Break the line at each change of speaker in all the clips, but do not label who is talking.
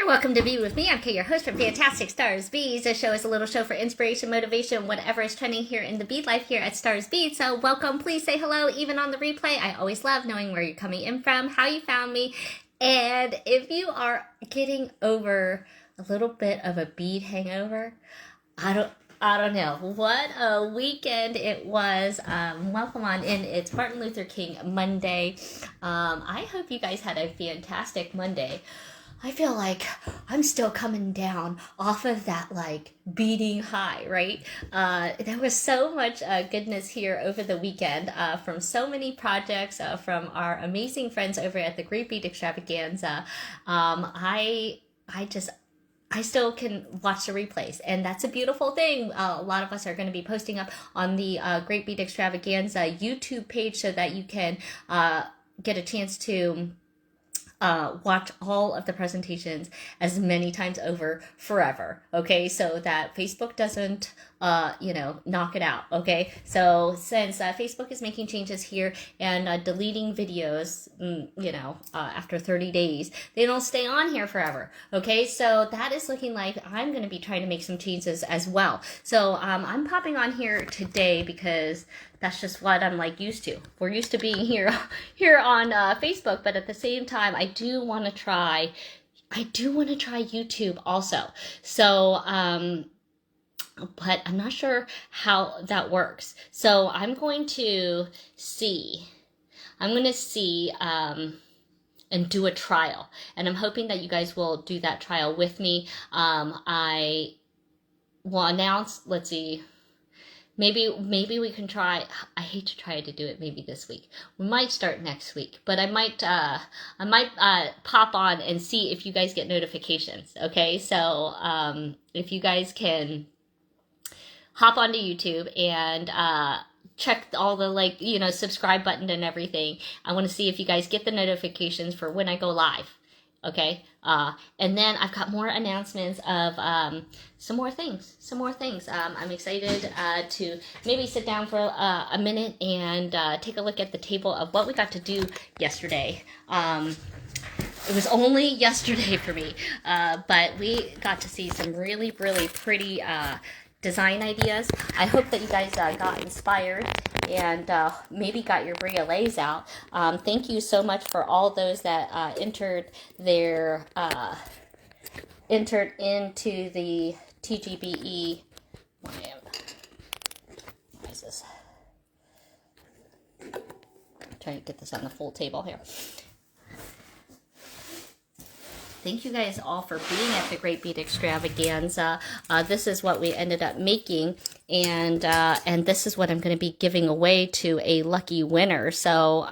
there, welcome to Bead with me. I'm Kay, your host from Fantastic Stars Beads. This show is a little show for inspiration, motivation, whatever is trending here in the bead life here at Stars Bead. So welcome, please say hello, even on the replay. I always love knowing where you're coming in from, how you found me, and if you are getting over a little bit of a bead hangover, I don't know. What a weekend it was. Welcome on in. It's Martin Luther King Monday. I hope you guys had a fantastic Monday. I feel like I'm still coming down off of that beating high, right? There was so much goodness here over the weekend from so many projects from our amazing friends over at the Great Bead Extravaganza. I still can watch the replays, and that's a beautiful thing. A lot of us are going to be posting up on the Great Bead Extravaganza YouTube page so that you can get a chance to watch all of the presentations as many times over forever, okay? So that Facebook doesn't, knock it out, okay? So since Facebook is making changes here and deleting videos, after 30 days, they don't stay on here forever, okay? So that is looking like I'm going to be trying to make some changes as well. So I'm popping on here today because that's just what I'm used to. We're used to being here on Facebook, but at the same time, I do want to try YouTube also. So, but I'm not sure how that works. So I'm going to see, and do a trial. And I'm hoping that you guys will do that trial with me. I will announce, let's see, Maybe we can try. I hate to try to do it maybe this week. We might start next week, but I might pop on and see if you guys get notifications. Okay, so if you guys can hop onto YouTube and check all the subscribe button and everything. I want to see if you guys get the notifications for when I go live. Okay, and then I've got more announcements of some more things. I'm excited to maybe sit down for a minute and take a look at the table of what we got to do yesterday. It was only yesterday for me, but we got to see some really, really pretty design ideas. I hope that you guys got inspired and maybe got your briolets out. Thank you so much for all those that entered into the TGBE. Why is this? I'm trying to get this on the full table here. Thank you guys all for being at the Great Bead Extravaganza. This is what we ended up making, and this is what I'm going to be giving away to a lucky winner. So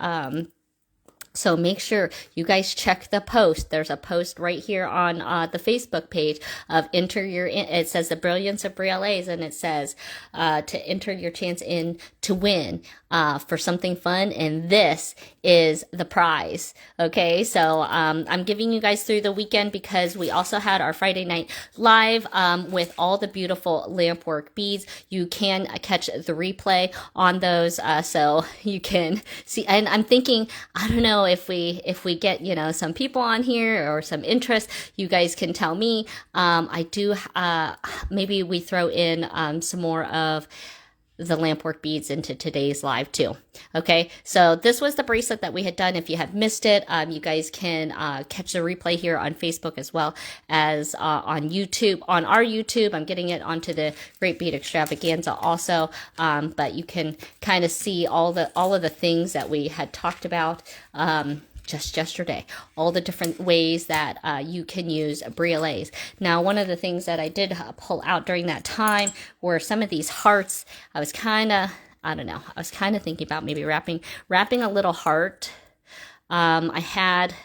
make sure you guys check the post. There's a post right here on the Facebook page of it says the brilliance of briolets, and it says to enter your chance in to win for something fun, and this is the prize. Okay, so I'm giving you guys through the weekend because we also had our Friday night live with all the beautiful lampwork beads. You can catch the replay on those, so you can see. And I'm thinking, I don't know if we get some people on here or some interest, you guys can tell me. I do maybe we throw in some more of the lampwork beads into today's live too. Okay, so this was the bracelet that we had done. If you have missed it, you guys can catch the replay here on Facebook as well as on YouTube. On our YouTube, I'm getting it onto the Great Bead Extravaganza also, but you can kind of see all of the things that we had talked about just yesterday, all the different ways that you can use briolets. Now, one of the things that I did pull out during that time were some of these hearts. I was kind of thinking about maybe wrapping a little heart. I had,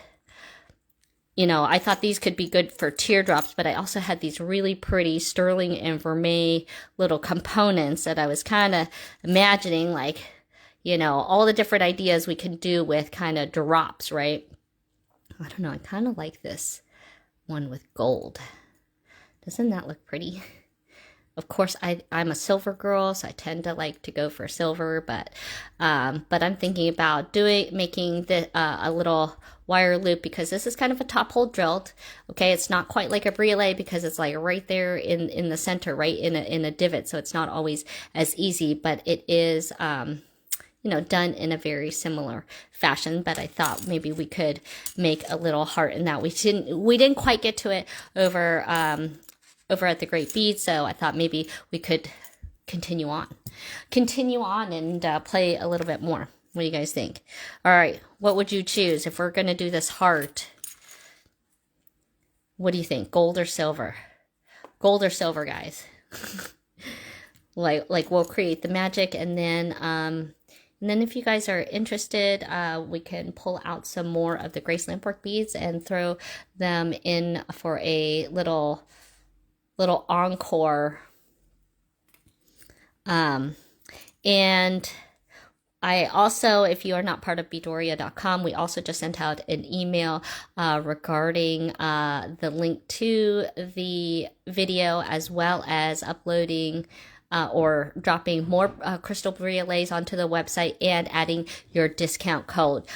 I thought these could be good for teardrops, but I also had these really pretty sterling and vermeil little components that I was kind of imagining all the different ideas we can do with kind of drops, right? I don't know. I kind of like this one with gold. Doesn't that look pretty? Of course, I'm a silver girl, so I tend to like to go for silver, but I'm thinking about making the a little wire loop, because this is kind of a top hole drilled. Okay, it's not quite like a briolet because it's like right there in the center, right in a divot, so it's not always as easy, but it is you know, done in a very similar fashion. But I thought maybe we could make a little heart in that. We didn't quite get to it over at the Great Bead, so I thought maybe we could continue on and play a little bit more. What do you guys think? All right, what would you choose if we're going to do this heart? What do you think? Gold or silver? Gold or silver, guys? like we'll create the magic, and then if you guys are interested, we can pull out some more of the Grace Lampwork beads and throw them in for a little encore. And I also, if you are not part of Beadoria.com, we also just sent out an email regarding the link to the video, as well as uploading or dropping more crystal briolets onto the website and adding your discount code.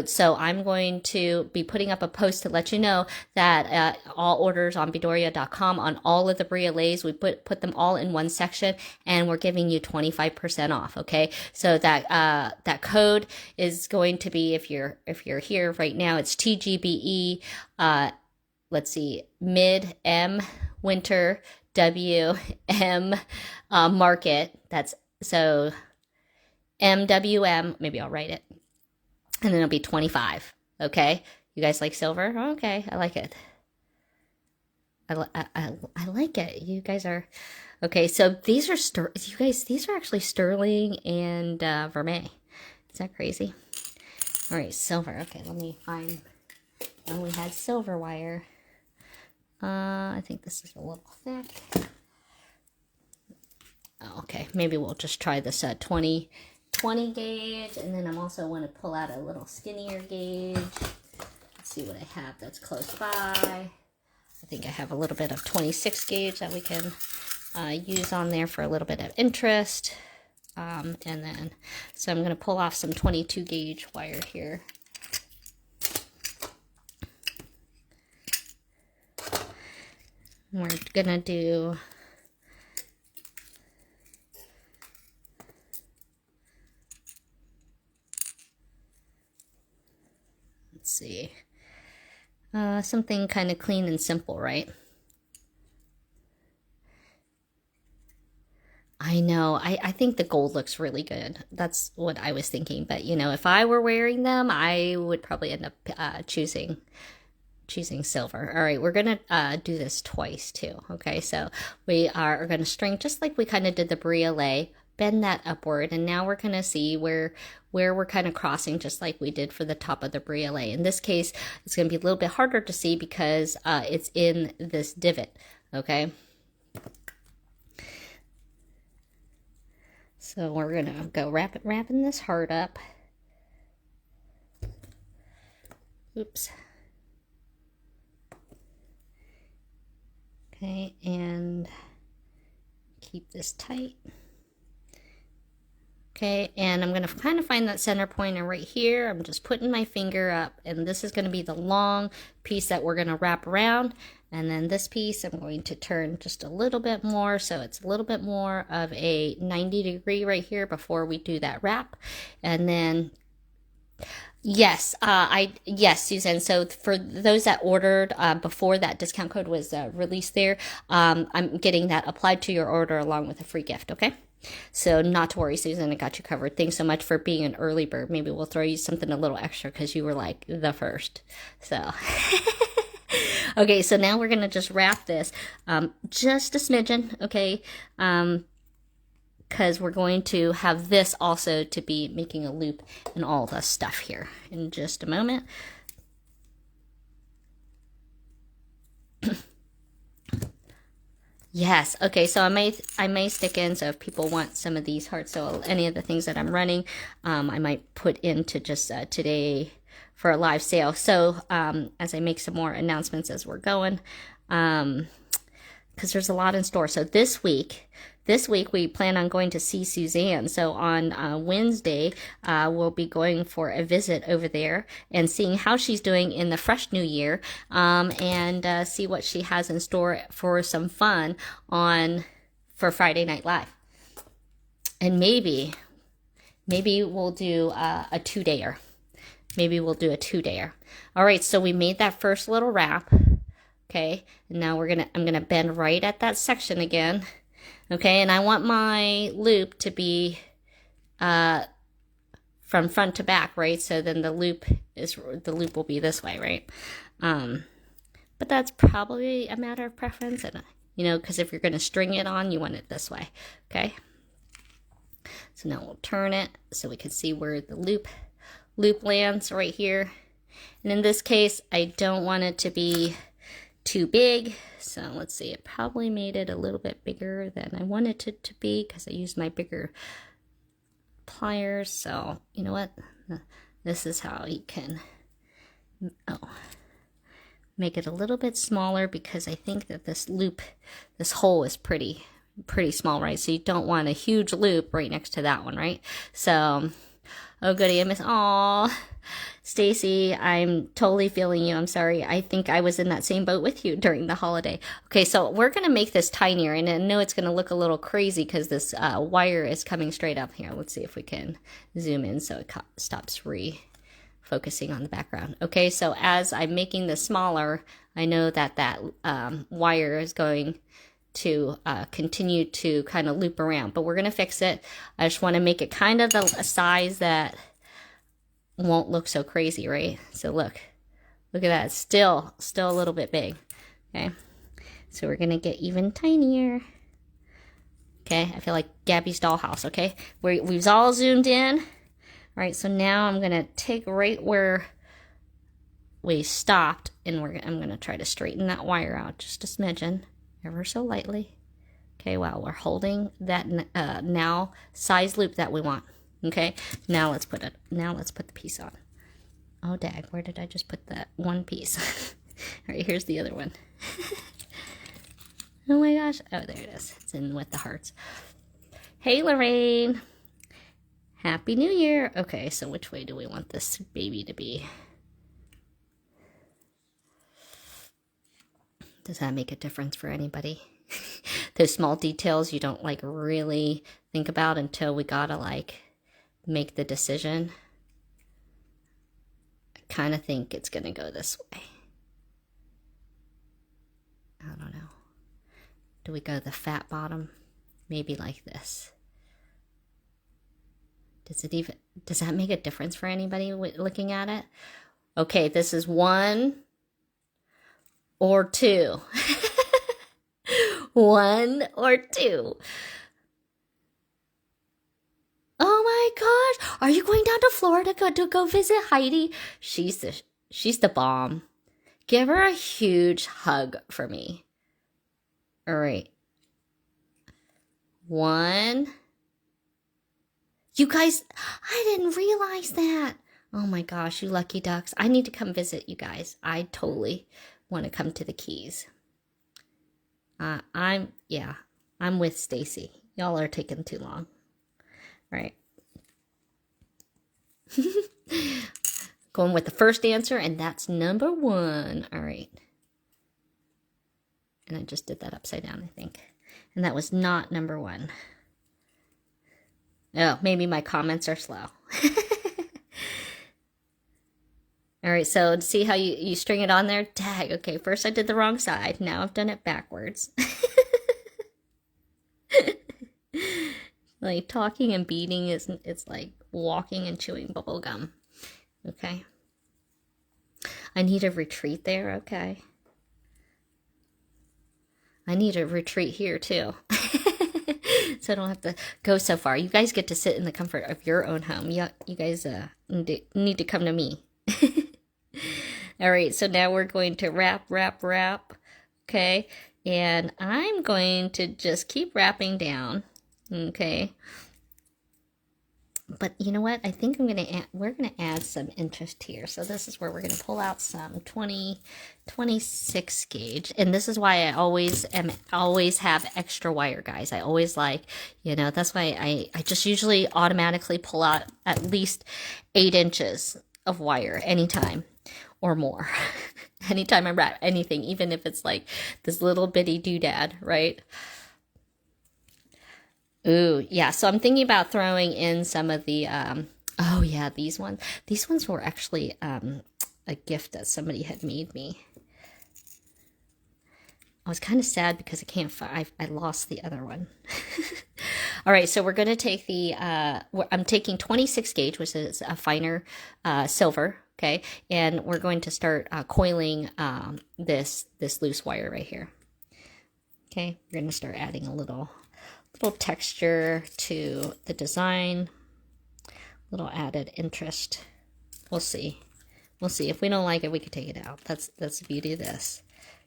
So I'm going to be putting up a post to let you know that all orders on Beadoria.com on all of the briolets, we put them all in one section, and we're giving you 25% off. Okay, so that code is going to be, if you're here right now, it's TGBE. Let's see, mid M winter WM market. That's so MWM. Maybe I'll write it, and then it'll be 25. Okay, you guys like silver? Okay, I like it. I like it. You guys are okay. So these are you guys. These are actually sterling and vermeil. Is that crazy? All right, silver. Okay, let me find. Oh, we had silver wire. I think this is a little thick. Oh, okay, maybe we'll just try this 20 gauge, and then I'm also want to pull out a little skinnier gauge. Let's see what I have that's close by. I think I have a little bit of 26 gauge that we can use on there for a little bit of interest. And then, so I'm going to pull off some 22 gauge wire here. We're gonna do let's see, something kind of clean and simple, right? I know, I think the gold looks really good. That's what I was thinking, but you know, if I were wearing them, I would probably end up choosing silver. All right, we're gonna do this twice too. Okay, so we are gonna string just like we kind of did the briolet, bend that upward, and now we're gonna see where we're kind of crossing, just like we did for the top of the briolet. In this case, it's gonna be a little bit harder to see because it's in this divot. Okay, so we're gonna go wrapping this heart up. Oops. Okay, and keep this tight. Okay, and I'm going to kind of find that center point, and right here, I'm just putting my finger up, and this is going to be the long piece that we're going to wrap around, and then this piece I'm going to turn just a little bit more, so it's a little bit more of a 90-degree right here before we do that wrap, and then yes, yes, Susan. So for those that ordered before that discount code was released there, I'm getting that applied to your order along with a free gift, okay? So not to worry, Susan, I got you covered. Thanks so much for being an early bird. Maybe we'll throw you something a little extra because you were like the first. So, okay, so now we're going to just wrap this just a smidgen, okay? Because we're going to have this also to be making a loop and all the stuff here in just a moment. Yes, okay, so I may stick in, so if people want some of these hearts, so any of the things that I'm running, I might put into just today for a live sale. So as I make some more announcements as we're going, because there's a lot in store. So this week we plan on going to see Suzanne. So on Wednesday, we'll be going for a visit over there and seeing how she's doing in the fresh new year, and see what she has in store for some fun for Friday Night Live. And maybe we'll do a 2-dayer. Maybe we'll do a 2-dayer. All right, so we made that first little wrap. Okay, and now I'm gonna bend right at that section again. Okay, and I want my loop to be from front to back, right? So then the loop will be this way, right? But that's probably a matter of preference, and because if you're gonna string it on, you want it this way. Okay. So now we'll turn it so we can see where the loop lands right here. And in this case, I don't want it to be too big. So let's see, it probably made it a little bit bigger than I wanted it to be because I used my bigger pliers. So you know what? This is how you can make it a little bit smaller, because I think that this hole is pretty small, right? So you don't want a huge loop right next to that one, right? So, oh goody, I miss, aw, Stacy, I'm totally feeling you. I'm sorry. I think I was in that same boat with you during the holiday. Okay, so we're going to make this tinier, and I know it's going to look a little crazy because this wire is coming straight up here. Let's see if we can zoom in so it stops focusing on the background. Okay, so as I'm making this smaller, I know that wire is going to continue to kind of loop around, but we're going to fix it. I just want to make it kind of a size that won't look so crazy, right? So look at that. It's still a little bit big. Okay, so we're going to get even tinier. Okay, I feel like Gabby's dollhouse. Okay, we've all zoomed in. All right, so now I'm going to take right where we stopped, and I'm going to try to straighten that wire out just a smidgen, ever so lightly. Okay, wow, we're holding that now size loop that we want. Okay, now let's put the piece on. Oh dag, where did I just put that one piece? All right, here's the other one. Oh my gosh, oh there it is. It's in with the hearts. Hey Lorraine, Happy New Year. Okay, so which way do we want this baby to be? Does that make a difference for anybody? Those small details you don't really think about until we gotta make the decision. I kind of think it's gonna go this way. I don't know. Do we go the fat bottom? Maybe like this. Does that make a difference for anybody looking at it? Okay, this is 1 or 2. 1 or 2. Oh my gosh, are you going down to Florida to go visit Heidi? She's the bomb. Give her a huge hug for me. All right. 1. You guys, I didn't realize that. Oh my gosh, you lucky ducks. I need to come visit you guys. I totally want to come to the Keys. I'm with Stacy. Y'all are taking too long. Right. Going with the first answer, and that's number 1. All right. And I just did that upside down, I think. And that was not number 1. Oh, maybe my comments are slow. All right, so see how you string it on there? Tag. Okay, first I did the wrong side. Now I've done it backwards. Like talking and beading it's like walking and chewing bubble gum. Okay. I need a retreat there. Okay. I need a retreat here too. So I don't have to go so far. You guys get to sit in the comfort of your own home. You guys need to come to me. All right, so now we're going to wrap. Okay, and I'm going to just keep wrapping down. Okay, But you know what? I think we're gonna add some interest here. So this is where we're gonna pull out some 26 gauge, and this is why I always have extra wire, guys. I always like, that's why I just usually automatically pull out at least 8 inches of wire anytime or more. Anytime I wrap anything, even if it's like this little bitty doodad, right? Ooh, yeah. So I'm thinking about throwing in some of the, oh yeah, these ones. These ones were actually a gift that somebody had made me. I was kind of sad because I lost the other one. All right, so we're going to take I'm taking 26 gauge, which is a finer silver, okay? And we're going to start coiling this loose wire right here. Okay, we're going to start adding a little texture to the design, little added interest. We'll see. If we don't like it, we could take it out. That's the beauty of this.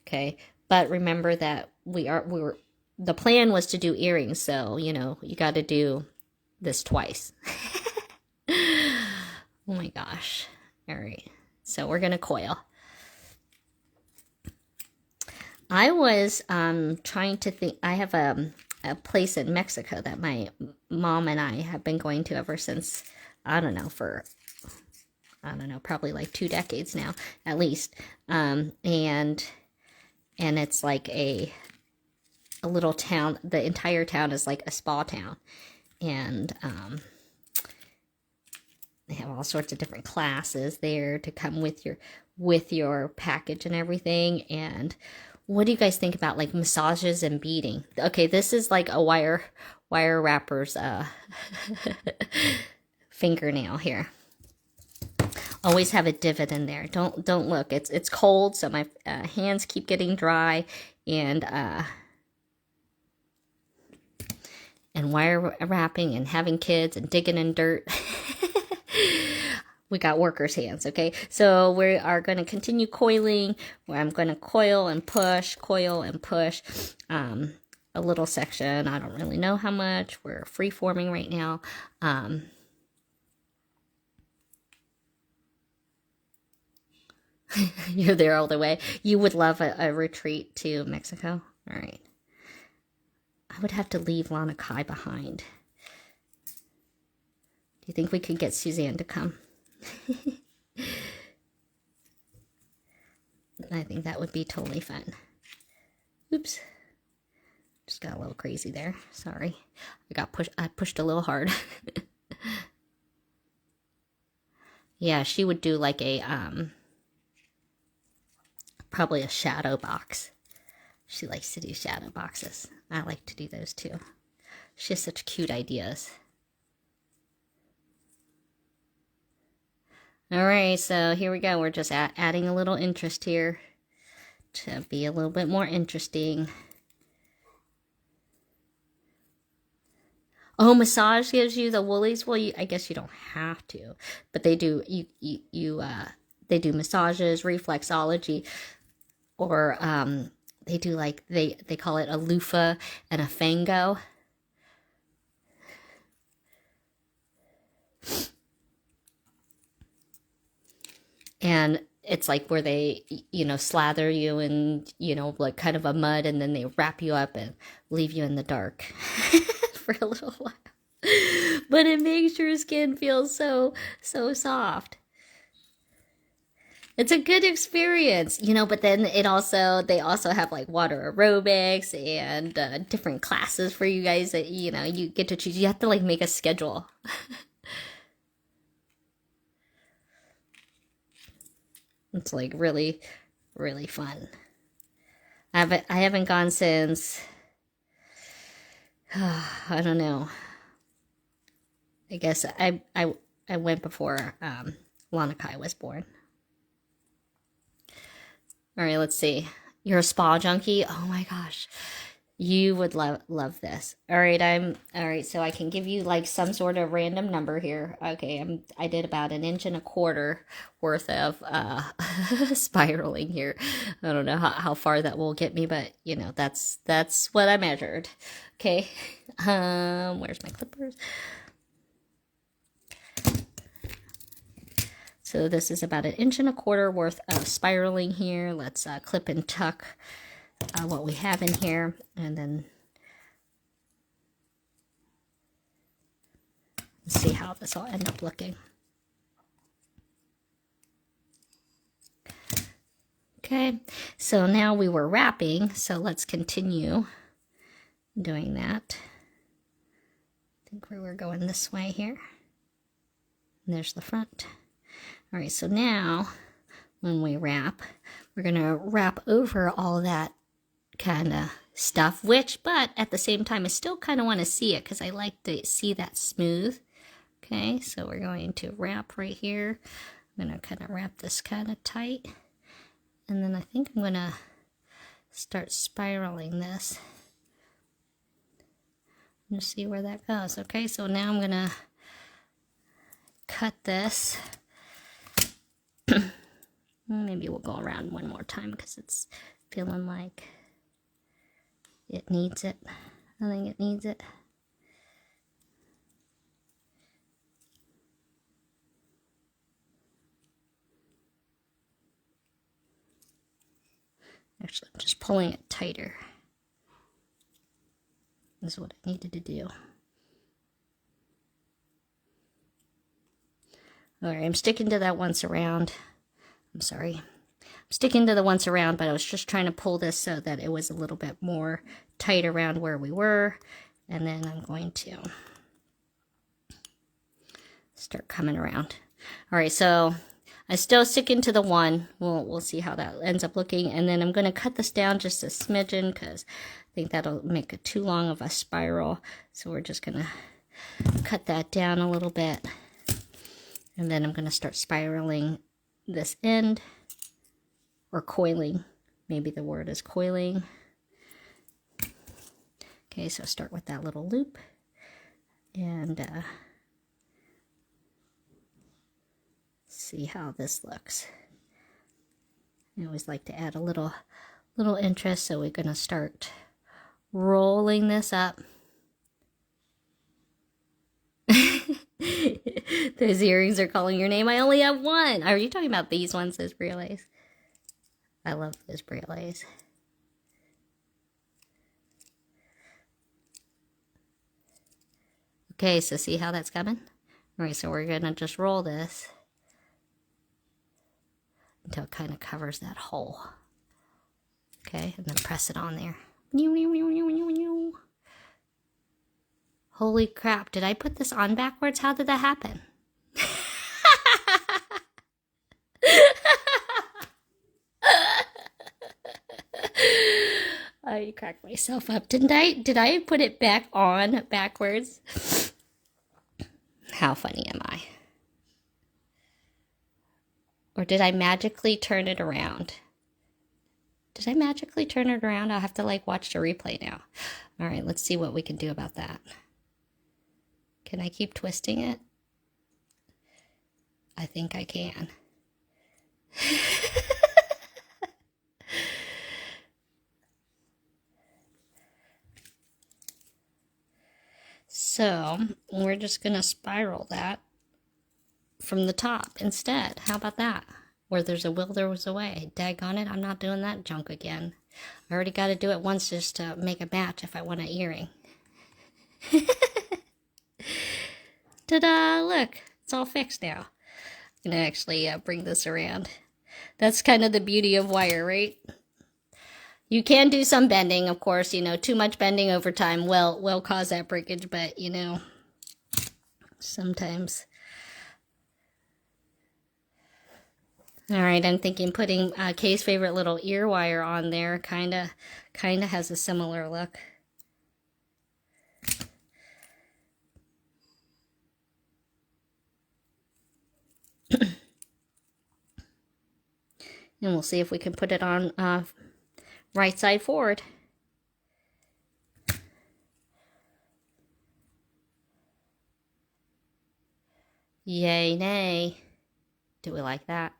Okay, but remember that the plan was to do earrings, so you got to do this twice. Oh my gosh. All right, so we're gonna coil. I was trying to think. I have a place in Mexico that my mom and I have been going to ever since, probably like 2 decades now, at least. And it's like a little town. The entire town is like a spa town. And they have all sorts of different classes there to come with your package and everything. And what do you guys think about like massages and beading? Okay, this is like a wire wrapper's fingernail here. Always have a divot in there. Don't look. It's cold, so my hands keep getting dry, and wire wrapping and having kids and digging in dirt. We got workers' hands, okay? So we are going to continue coiling, where I'm going to coil and push, a little section. I don't really know how much. We're free-forming right now. You're there all the way. You would love a retreat to Mexico. All right. I would have to leave Lana Kai behind. Do you think we could get Suzanne to come? I think that would be totally fun. Oops. Just got a little crazy there. Sorry. I pushed a little hard. Yeah, she would do like a probably a shadow box. She likes to do shadow boxes. I like to do those too. She has such cute ideas. All right, so here we go. We're just adding a little interest here to be a little bit more interesting. Oh, massage gives you the woolies. Well, I guess you don't have to, but they do. They do massages, reflexology, or they do like they call it a loofah and a fango. And it's like where they, slather you in, like kind of a mud, and then they wrap you up and leave you in the dark for a little while. But it makes your skin feel so soft. It's a good experience, but then they also have like water aerobics and different classes for you guys that, you get to choose. You have to like make a schedule. It's like really, really fun. I haven't gone since, I don't know. I guess I went before Lana Kai was born. All right, let's see. You're a spa junkie? Oh my gosh. You would love this. All right, so I can give you like some sort of random number here. Okay, I did about 1.25 inches worth of spiraling here. I don't know how far that will get me, but that's what I measured. Okay. Where's my clippers? So this is about 1.25 inches worth of spiraling here. Let's clip and tuck what we have in here, and then see how this will end up looking. Okay, so now we were wrapping, so let's continue doing that. I think we were going this way here. And there's the front. All right, so now when we wrap, we're gonna wrap over all that kind of stuff, but at the same time, I still kind of want to see it because I like to see that smooth. Okay, so we're going to wrap right here. I'm gonna kind of wrap this kind of tight. And then I think I'm gonna start spiraling this. And see where that goes. Okay, so now I'm gonna cut this. Maybe we'll go around one more time because it's feeling like it needs it. I think it needs it. Actually, I'm just pulling it tighter. This is what I needed to do. Alright, I'm sticking to that once around. I'm sorry. I'm sticking to the once around, but I was just trying to pull this so that it was a little bit more tight around where we were. And then I'm going to start coming around. Alright, so I still sticking to the one. We'll see how that ends up looking. And then I'm going to cut this down just a smidgen because I think that'll make it too long of a spiral. So we're just going to cut that down a little bit. And then I'm going to start spiraling this end. Or coiling. Maybe the word is coiling. Okay, so start with that little loop. And see how this looks. I always like to add a little interest, so we're going to start rolling this up. Those earrings are calling your name. I only have one. Are you talking about these ones, those brioles? I love those brioles. Okay, so see how that's coming? All right, so we're going to just roll this until it kind of covers that hole. Okay, and then press it on there. Holy crap, did I put this on backwards? How did that happen? I cracked myself up. Didn't I? Did I put it back on backwards? How funny am I? Or did I magically turn it around? Did I magically turn it around? I'll have to like watch the replay now. All right, let's see what we can do about that. Can I keep twisting it? I think I can. So we're just going to spiral that from the top instead. How about that? Where there's a will, there was a way. Daggone it, I'm not doing that junk again. I already got to do it once just to make a match if I want an earring. Ta-da! Look, it's all fixed now. I'm going to actually bring this around. That's kind of the beauty of wire, right? You can do some bending, of course. You know, too much bending over time will cause that breakage, but, you know, sometimes. All right, I'm thinking putting Kay's favorite little ear wire on there kind of has a similar look. And we'll see if we can put it on right side forward. Yay, nay. Do we like that?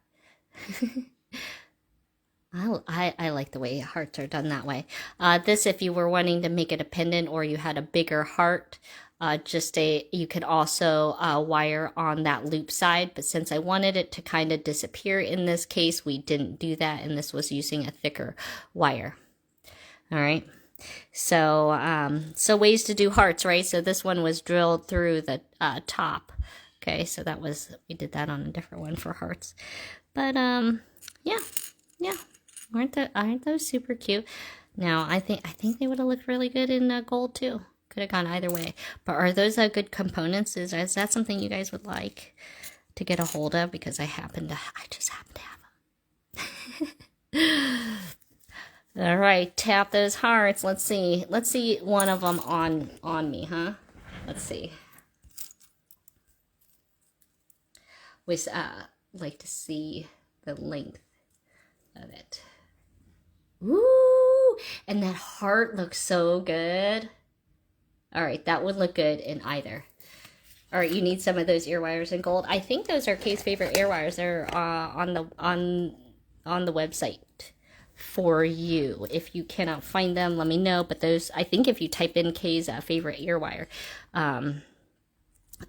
I like the way hearts are done that way. This, if you were wanting to make it a pendant or you had a bigger heart, you could also wire on that loop side, but since I wanted it to kind of disappear in this case, we didn't do that, and this was using a thicker wire. All right. So, so ways to do hearts, right? So this one was drilled through the top. Okay, so we did that on a different one for hearts. But, yeah. Aren't those super cute? Now, I think they would have looked really good in gold too. Could have gone either way. But are those good components? Is that something you guys would like to get a hold of? Because I just happen to have them. All right, tap those hearts. Let's see one of them on me, huh? Let's see. We like to see the length of it. Ooh, and that heart looks so good. All right, that would look good in either. All right, you need some of those ear wires in gold. I think those are Kay's favorite ear wires. They're on the website for you. If you cannot find them, let me know. But those, I think if you type in Kay's favorite ear wire,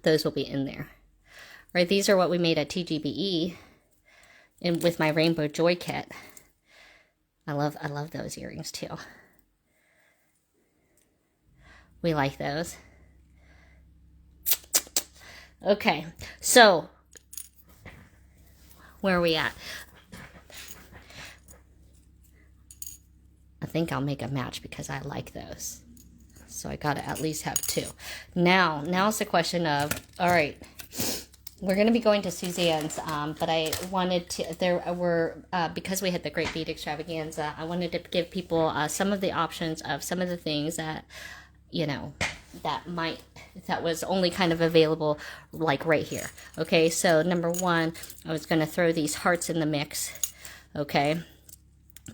those will be in there. Right, these are what we made at TGBE and with my Rainbow Joy kit. I love those earrings too. We like those. Okay, so where are we at? I think I'll make a match because I like those. So I gotta at least have two. Now it's the question of, all right, we're going to be going to Suzanne's, but I wanted to, because we had the Great Bead Extravaganza, I wanted to give people some of the options of some of the things that, that was only kind of available like right here. Okay, so number one, I was going to throw these hearts in the mix, okay,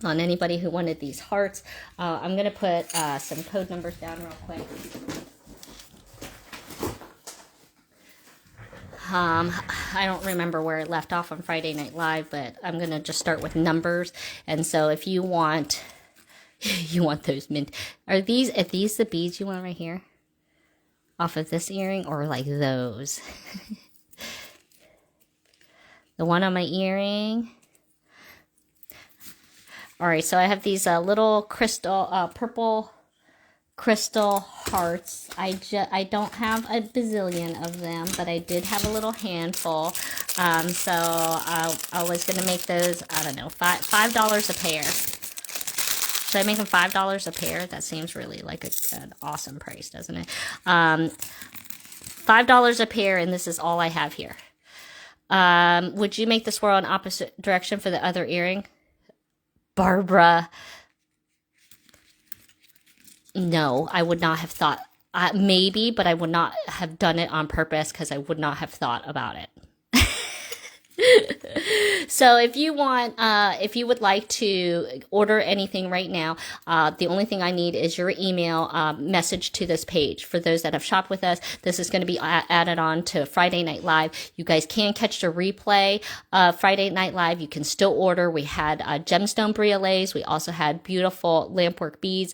on anybody who wanted these hearts. I'm going to put some code numbers down real quick. I don't remember where it left off on Friday Night Live, but I'm going to just start with numbers. And so if you want, those mint, are these the beads you want right here? Off of this earring or like those? The one on my earring. All right, so I have these little crystal, purple crystal hearts. I don't have a bazillion of them, but I did have a little handful. So I was gonna make those, I don't know, $5 a pair. Should I make them $5 a pair? That seems really like an awesome price, doesn't it? $5 a pair, and this is all I have here. Would you make the swirl in opposite direction for the other earring? Barbara, no, I would not have thought, maybe, but I would not have done it on purpose because I would not have thought about it. So if you want, if you would like to order anything right now, the only thing I need is your email message to this page. For those that have shopped with us, this is going to be added on to Friday Night Live. You guys can catch the replay Friday Night Live. You can still order. We had gemstone brioles. We also had beautiful lampwork beads.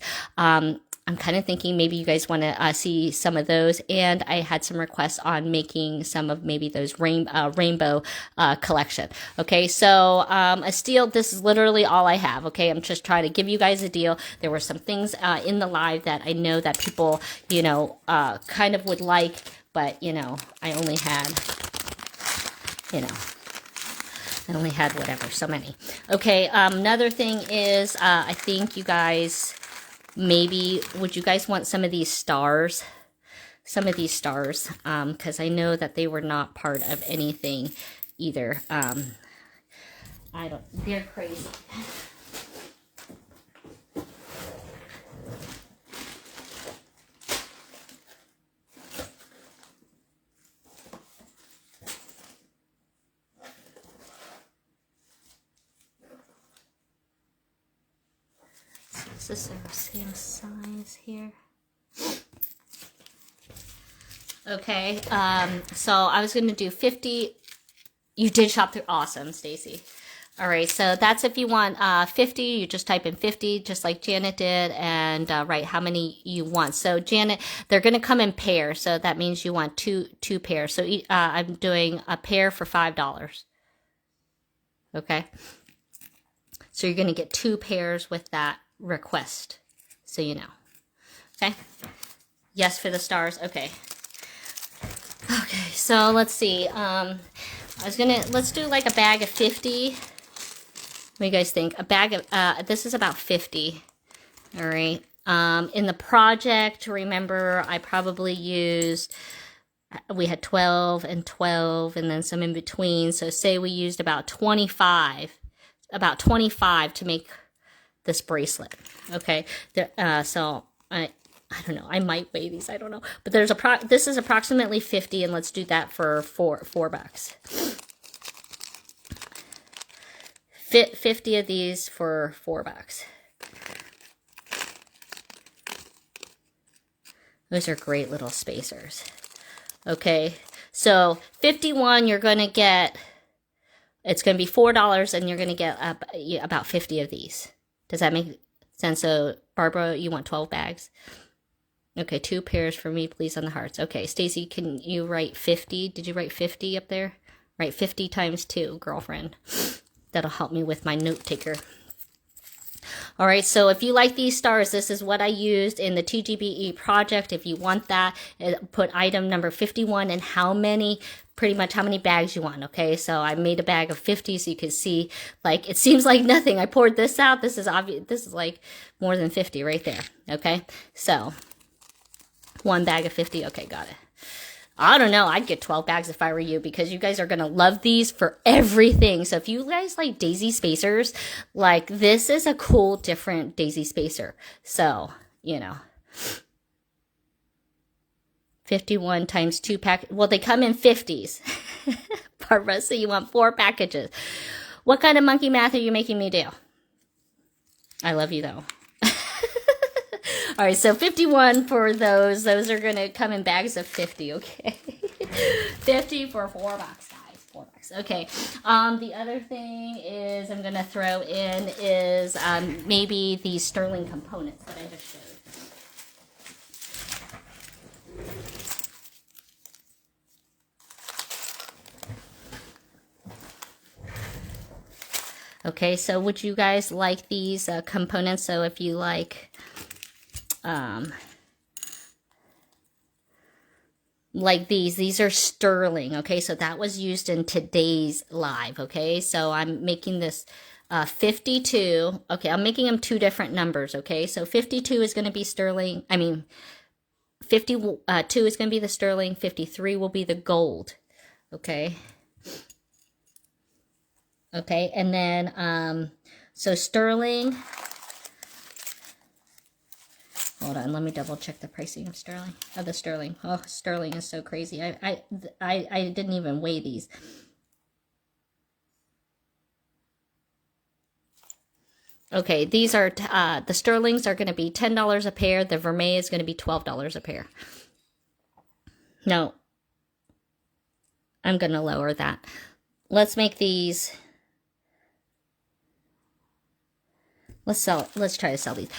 I'm kind of thinking maybe you guys want to see some of those. And I had some requests on making some of maybe those rainbow collection. Okay, so a steal, this is literally all I have. Okay, I'm just trying to give you guys a deal. There were some things in the live that I know that people, kind of would like, but, I only had whatever, so many. Okay, another thing is, I think you guys, maybe, would you guys want some of these stars? Some of these stars, because I know that they were not part of anything either. They're crazy. Is this the same size here? Okay, so I was going to do 50. You did shop through. Awesome, Stacy. All right, so that's if you want 50, you just type in 50, just like Janet did, and write how many you want. So Janet, they're going to come in pairs, so that means you want two pairs. So I'm doing a pair for $5. Okay, so you're going to get 2 pairs with that request, so you know. Okay, yes for the stars. Okay. Okay, so let's see. Let's do like a bag of 50. What do you guys think? A bag of, this is about 50. All right. In the project, remember, I probably used, we had 12 and 12 and then some in between. So say we used about 25 to make this bracelet. Okay. So I don't know. I might weigh these. I don't know. But this is approximately 50, and let's do that for $4. 50 of these for $4. Those are great little spacers. Okay, so 51, you're going to get, it's going to be $4, and you're going to get about 50 of these. Does that make sense? So, Barbara, you want 12 bags? Okay, 2 pairs for me, please, on the hearts. Okay, Stacy, can you write 50? Did you write 50 up there? Write 50 times 2, girlfriend. That'll help me with my note taker. All right, so if you like these stars, this is what I used in the TGBE project. If you want that, put item number 51 and pretty much how many bags you want, okay? So I made a bag of 50 so you can see, like, it seems like nothing. I poured this out. This is obvious. This is like more than 50 right there, okay? So 1 bag of 50. Okay, got it. I don't know. I'd get 12 bags if I were you, because you guys are going to love these for everything. So if you guys like daisy spacers, like, this is a cool, different daisy spacer. So, you know, 51 times 2 pack. Well, they come in 50s. Barbara, so you want 4 packages. What kind of monkey math are you making me do? I love you, though. All right, so 51 for those. Those are going to come in bags of 50, okay? 50 for $4, guys. $4. Okay. The other thing is I'm going to throw in is maybe these sterling components that I just showed. Okay, so would you guys like these components? So if you like these are sterling, okay? So that was used in today's live, okay? So I'm making this 52. Okay, I'm making them 2 different numbers, okay? So 52 is going to be sterling. 52 is going to be the sterling. 53 will be the gold, okay? Okay, and then, so sterling, hold on, let me double check the pricing of sterling, the sterling. Oh, sterling is so crazy. I didn't even weigh these. Okay, these are, the sterlings are going to be $10 a pair. The vermeil is going to be $12 a pair. No, I'm going to lower that. Let's make these. Let's try to sell these.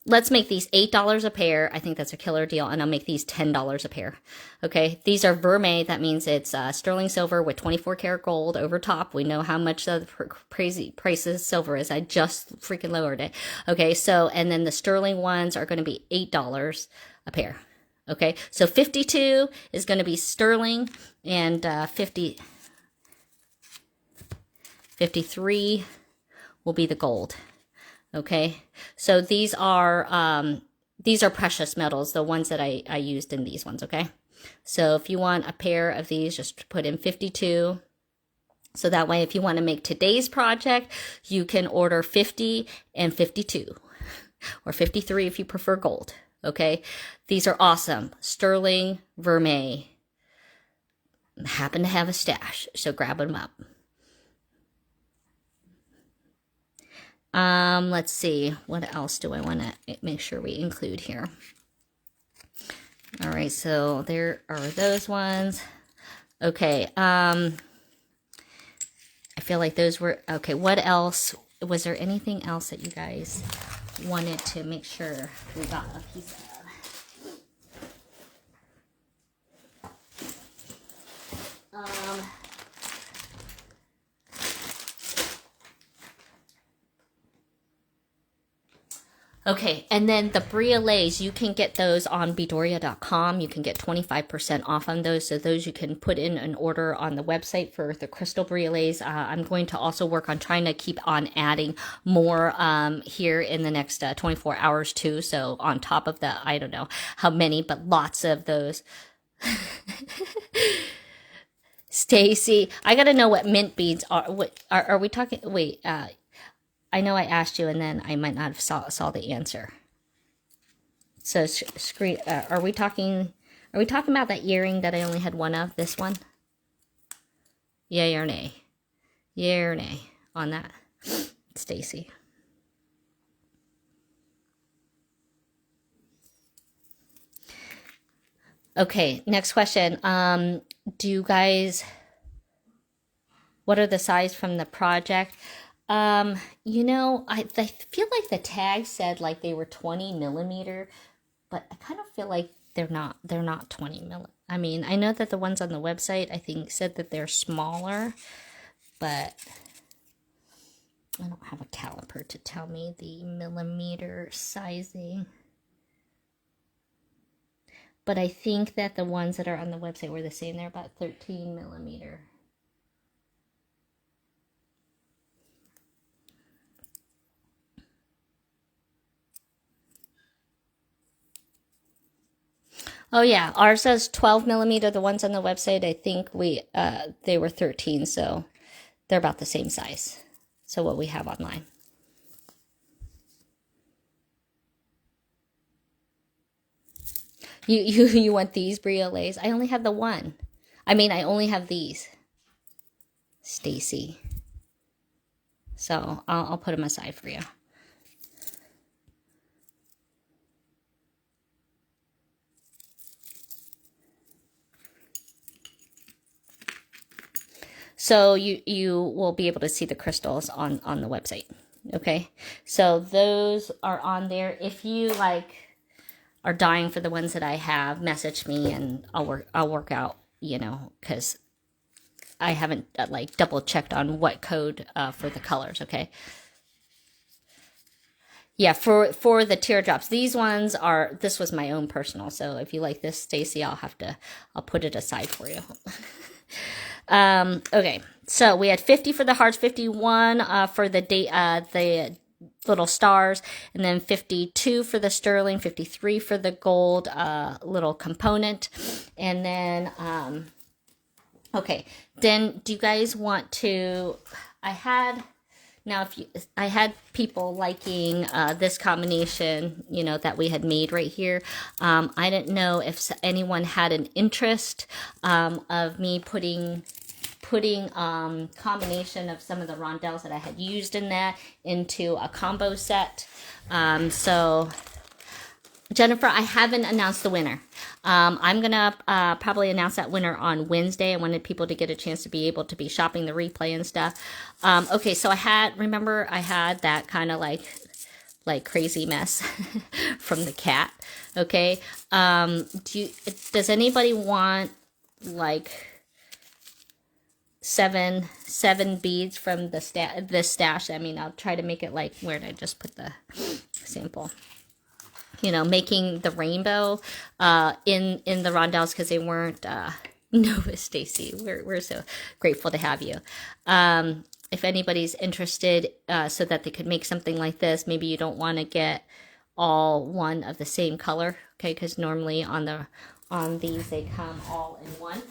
Let's make these $8 a pair. I think that's a killer deal. And I'll make these $10 a pair. Okay. These are vermeil. That means it's sterling silver with 24 karat gold over top. We know how much the crazy prices silver is. I just freaking lowered it. Okay. So, and then the sterling ones are going to be $8 a pair. Okay. So 52 is going to be sterling, and 53 will be the gold. Okay, so these are precious metals, the ones that I used in these ones, okay? So if you want a pair of these, just put in 52. So that way, if you want to make today's project, you can order 50 and 52, or 53 if you prefer gold, okay? These are awesome. Sterling, vermeil. Happen to have a stash, so grab them up. Let's see, what else do I want to make sure we include here? All right, so there are those ones. Okay, I feel like those were, okay, what else? Was there anything else that you guys wanted to make sure we got a piece of? Okay, and then the briolets, you can get those on Bedoria.com. You can get 25% off on those. So those you can put in an order on the website for the crystal briolets. I'm going to also work on trying to keep on adding more here in the next 24 hours too. So on top of that, I don't know how many, but lots of those. Stacy, I got to know what mint beads are. What are we talking? Wait, I know I asked you, and then I might not have saw the answer. So, screen. Are we talking about that earring that I only had one of? This one? Yay or nay? Yay or nay on that, Stacy? Okay. Next question. Do you guys? What are the size from the project? You know, I feel like the tag said like they were 20 millimeter, but I kind of feel like they're not 20 millimeter. I mean, I know that the ones on the website, I think, said that they're smaller, but I don't have a caliper to tell me the millimeter sizing. But I think that the ones that are on the website were the same. They're about 13 millimeter. Oh yeah, ours says 12 millimeter. The ones on the website, I think they were 13, so they're about the same size. So what we have online. You want these briolets? I only have the one. I mean, I only have these. Stacy. So I'll put them aside for you. So you will be able to see the crystals on the website. Okay, so those are on there. If you are dying for the ones that I have, message me and I'll work out. You know, because I haven't double checked on what code for the colors. Okay. Yeah, for the teardrops, these ones are. This was my own personal. So if you like this, Stacy, I'll put it aside for you. Okay, so we had 50 for the hearts, 51 for the little stars, and then 52 for the sterling, 53 for the gold little component, and then okay, then do you guys want to? I had people liking this combination, you know, that we had made right here. I didn't know if anyone had an interest of me putting combination of some of the rondelles that I had used in that into a combo set. So Jennifer, I haven't announced the winner. I'm going to probably announce that winner on Wednesday. I wanted people to get a chance to be able to be shopping the replay and stuff. Okay, so I had that kind of like crazy mess from the cat. Okay. Does anybody want seven beads from this stash? I mean, I'll try to make it where did I just put the sample? You know, making the rainbow in the rondelles because they weren't. No, Stacy, we're so grateful to have you. If anybody's interested, so that they could make something like this, maybe you don't want to get all one of the same color, okay? Because normally on these they come all in one.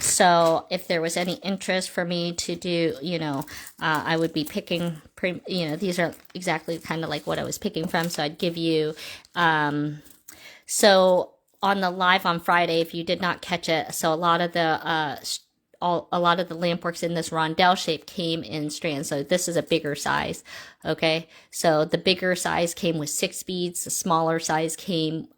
So if there was any interest for me to do, you know, I would be picking, you know, these are exactly kind of like what I was picking from. So I'd give you, so on the live on Friday, if you did not catch it, so a lot of the a lot of the lampworks in this rondelle shape came in strands. So this is a bigger size. Okay. So the bigger size came with 6 beads. The smaller size came,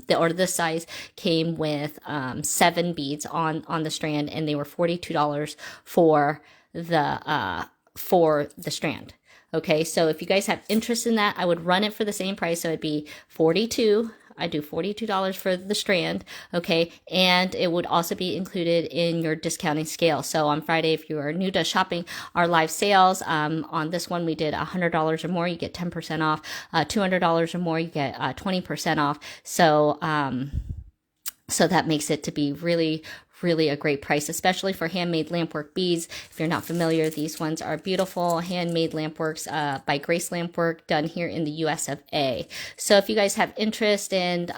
this size came with 7 beads on the strand, and they were $42 for the strand. Okay, so if you guys have interest in that, I would run it for the same price. So it'd be $42. I do $42 for the strand. Okay, and it would also be included in your discounting scale. So on Friday, if you are new to shopping our live sales, on this one we did $100 or more, you get 10% off. $200 or more, you get 20% off. So so that makes it to be really a great price, especially for handmade lampwork beads. If you're not familiar, these ones are beautiful handmade lampworks by Grace Lampwork, done here in the US of A. So if you guys have interest in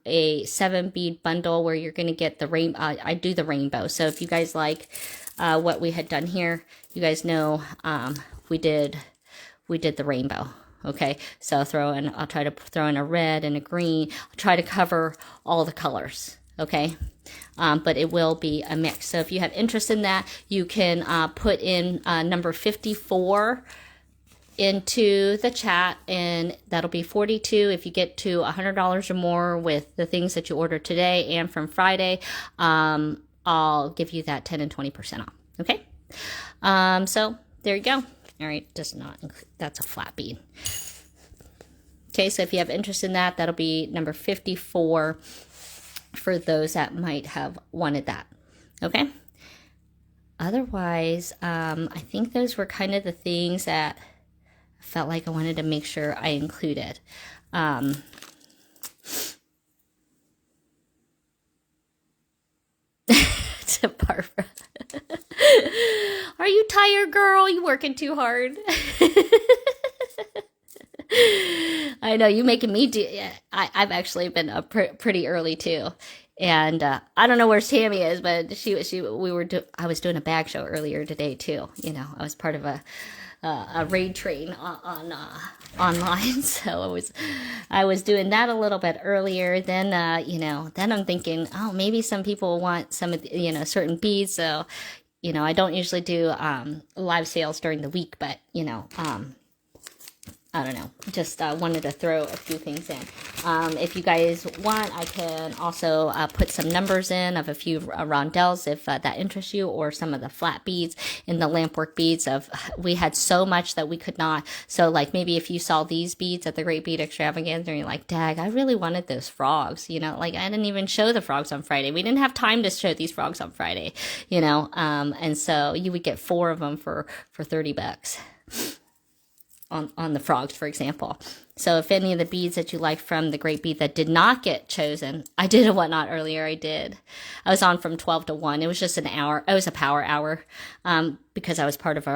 a 7 bead bundle where you're going to get the I do the rainbow. So if you guys like what we had done here, you guys know we did the rainbow. Okay, so I'll try to throw in a red and a green. I'll try to cover all the colors. Okay, but it will be a mix. So if you have interest in that, you can put in number 54 into the chat, and that'll be 42. If you get to $100 or more with the things that you ordered today and from Friday, I'll give you that 10 and 20% off. Okay, so there you go. All right, does not include, that's a flat bead. Okay, so if you have interest in that, that'll be number 54 for those that might have wanted that. Okay. Otherwise, I think those were kind of the things that I felt like I wanted to make sure I included. To Barbara. Are you tired, girl? You working too hard? I know, you making me do. I've actually been up pretty early too, and I don't know where Tammy is, but I was doing a bag show earlier today too. You know, I was part of a raid train on online, so I was doing that a little bit earlier. Then then I'm thinking, oh, maybe some people want some of the, certain beads. So I don't usually do live sales during the week, but I don't know, just wanted to throw a few things in. If you guys want, I can also put some numbers in of a few rondelles if that interests you, or some of the flat beads in the lampwork beads. We had so much that we could not. So like maybe if you saw these beads at the Great Bead Extravaganza and you're like, dag, I really wanted those frogs. Like I didn't even show the frogs on Friday. We didn't have time to show these frogs on Friday, and so you would get 4 of them for $30. On the frogs, for example. So if any of the beads that you like from the Great Bead that did not get chosen, I did a whatnot earlier. I was on from 12 to 1. It was just an hour. It was a power hour, because I was part of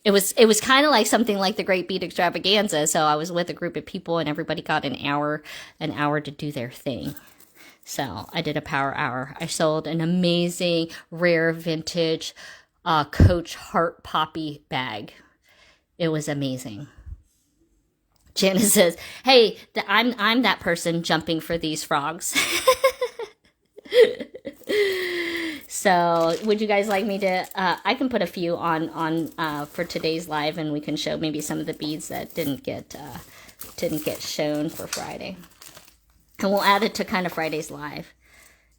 it was kind of like something like the Great Bead Extravaganza. So I was with a group of people and everybody got an hour to do their thing. So I did a power hour. I sold an amazing rare vintage Coach Heart Poppy bag. It was amazing. Janice says, hey, I'm that person jumping for these frogs. So would you guys like me to, I can put a few on for today's live, and we can show maybe some of the beads that didn't get shown for Friday. And we'll add it to kind of Friday's live.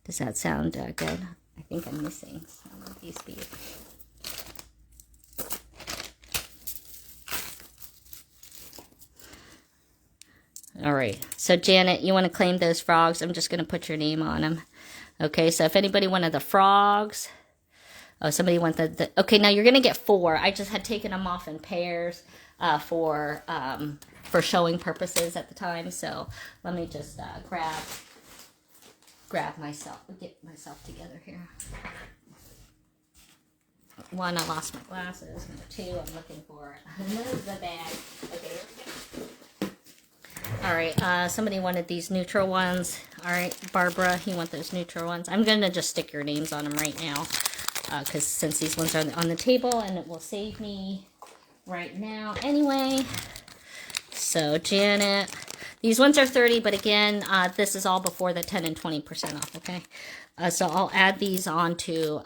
Does that sound good? I think I'm missing some of these beads. All right, so Janet, you want to claim those frogs? I'm just going to put your name on them. Okay, so if anybody wanted the frogs, somebody wanted the, okay, now you're going to get 4. I just had taken them off in pairs for showing purposes at the time. So let me just get myself together here. 1, I lost my glasses. Number 2, I'm looking for the bag. Okay, here we go. All right, somebody wanted these neutral ones. All right, Barbara, you want those neutral ones? I'm going to just stick your names on them right now, because since these ones are on the table, and it will save me right now anyway. So, Janet. These ones are 30, but again, this is all before the 10 and 20% off, okay? So I'll add these onto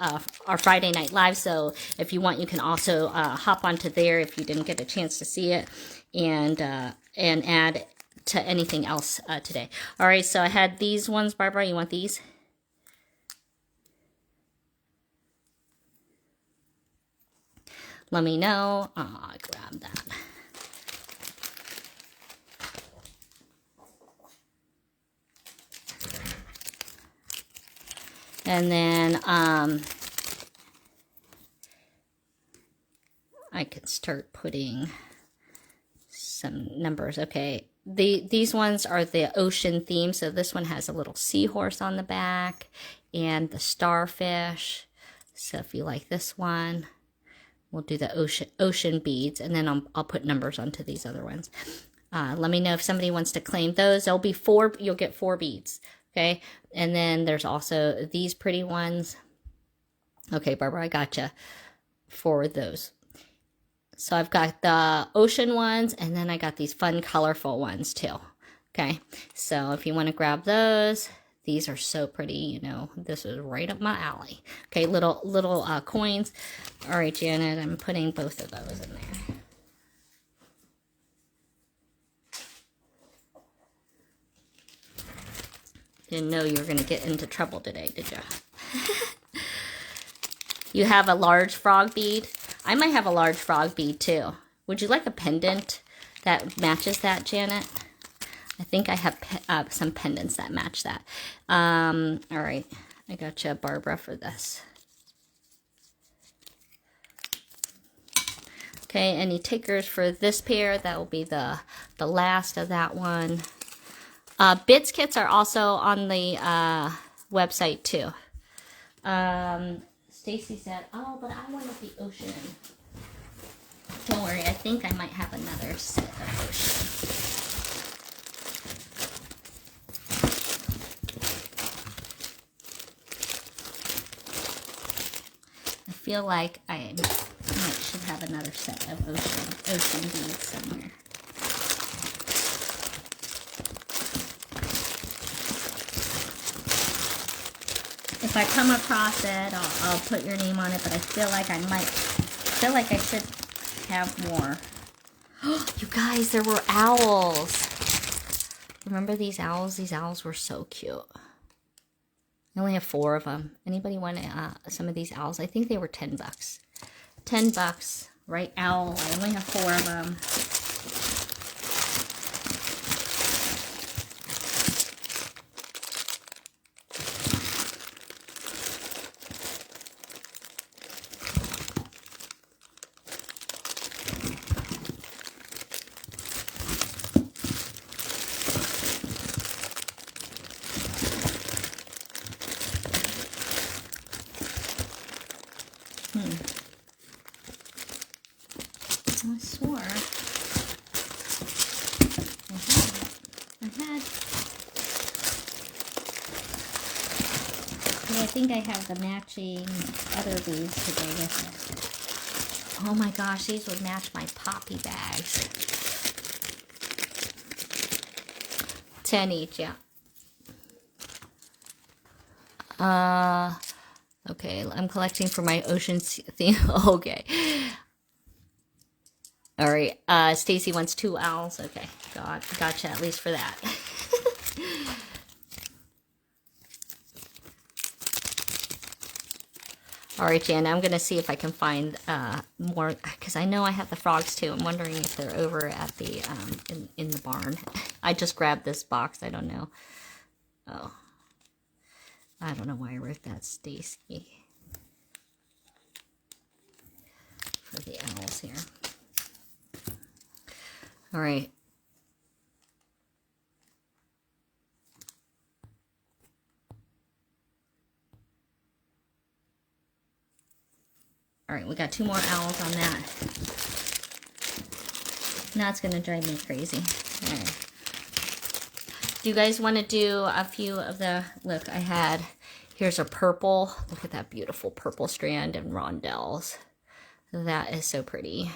our Friday Night Live. So if you want, you can also hop onto there if you didn't get a chance to see it, and add to anything else today. All right, so I had these ones. Barbara, you want these? Let me know. I grabbed that. And then I can start putting some numbers. Okay, these ones are the ocean theme. So this one has a little seahorse on the back and the starfish. So if you like this one, we'll do the ocean beads, and then I'll put numbers onto these other ones. Let me know if somebody wants to claim those. There'll be 4. You'll get 4 beads. Okay, and then there's also these pretty ones. Okay, Barbara, I gotcha for those. So I've got the ocean ones, and then I got these fun, colorful ones too. Okay, so if you want to grab those, these are so pretty. You know, this is right up my alley. Okay, little coins. All right, Janet, I'm putting both of those in there. Didn't know you were going to get into trouble today, did you? You have a large frog bead. I might have a large frog bead too. Would you like a pendant that matches that, Janet? I think I have some pendants that match that. All right, I got you, Barbara, for this. Okay, any takers for this pair? That will be the last of that one. Bits kits are also on the website too. Stacy said, "Oh, but I wanted the ocean." Don't worry, I think I might have another set of ocean. I feel like I should have another set of ocean beads somewhere. If I come across it, I'll put your name on it, but I feel like I should have more. You guys, there were owls. Remember these owls? These owls were so cute. I only have 4 of them. Anybody want some of these owls? I think they were $10. $10, right? Owl. I only have 4 of them. I swore I had. Yeah, I think I have the matching other beads to go with it. Oh my gosh, these would match my poppy bags. 10 each, yeah. Okay, I'm collecting for my ocean theme. Okay. All right, Stacy wants 2 owls. Okay, gotcha, at least for that. All right, Jan, I'm going to see if I can find more, because I know I have the frogs too. I'm wondering if they're over at the, in the barn. I just grabbed this box. I don't know. Oh. I don't know why I wrote that, Stacy. For the owls here. All right. All right, we got 2 more owls on that. Now it's going to drive me crazy. All right. Do you guys want to do a few of the, look, I had, here's a purple. Look at that beautiful purple strand and rondelles. That is so pretty.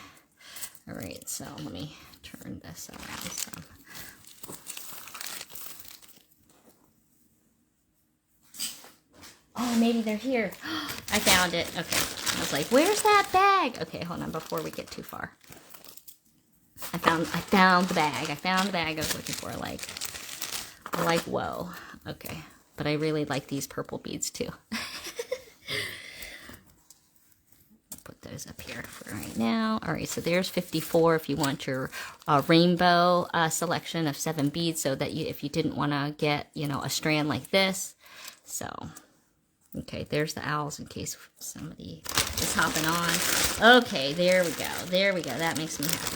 All right, so let me turn this around some. Oh, maybe they're here. I found it. Okay. I was like, where's that bag? Okay, hold on before we get too far. I found the bag. I found the bag I was looking for. Like, whoa. Okay. But I really like these purple beads too. Put those up here for right now. All right, so there's 54 if you want your rainbow selection of 7 beads, so that if you didn't want to get, you know, a strand like this. So, okay, there's the owls in case somebody is hopping on. Okay, there we go. There we go. That makes me happy.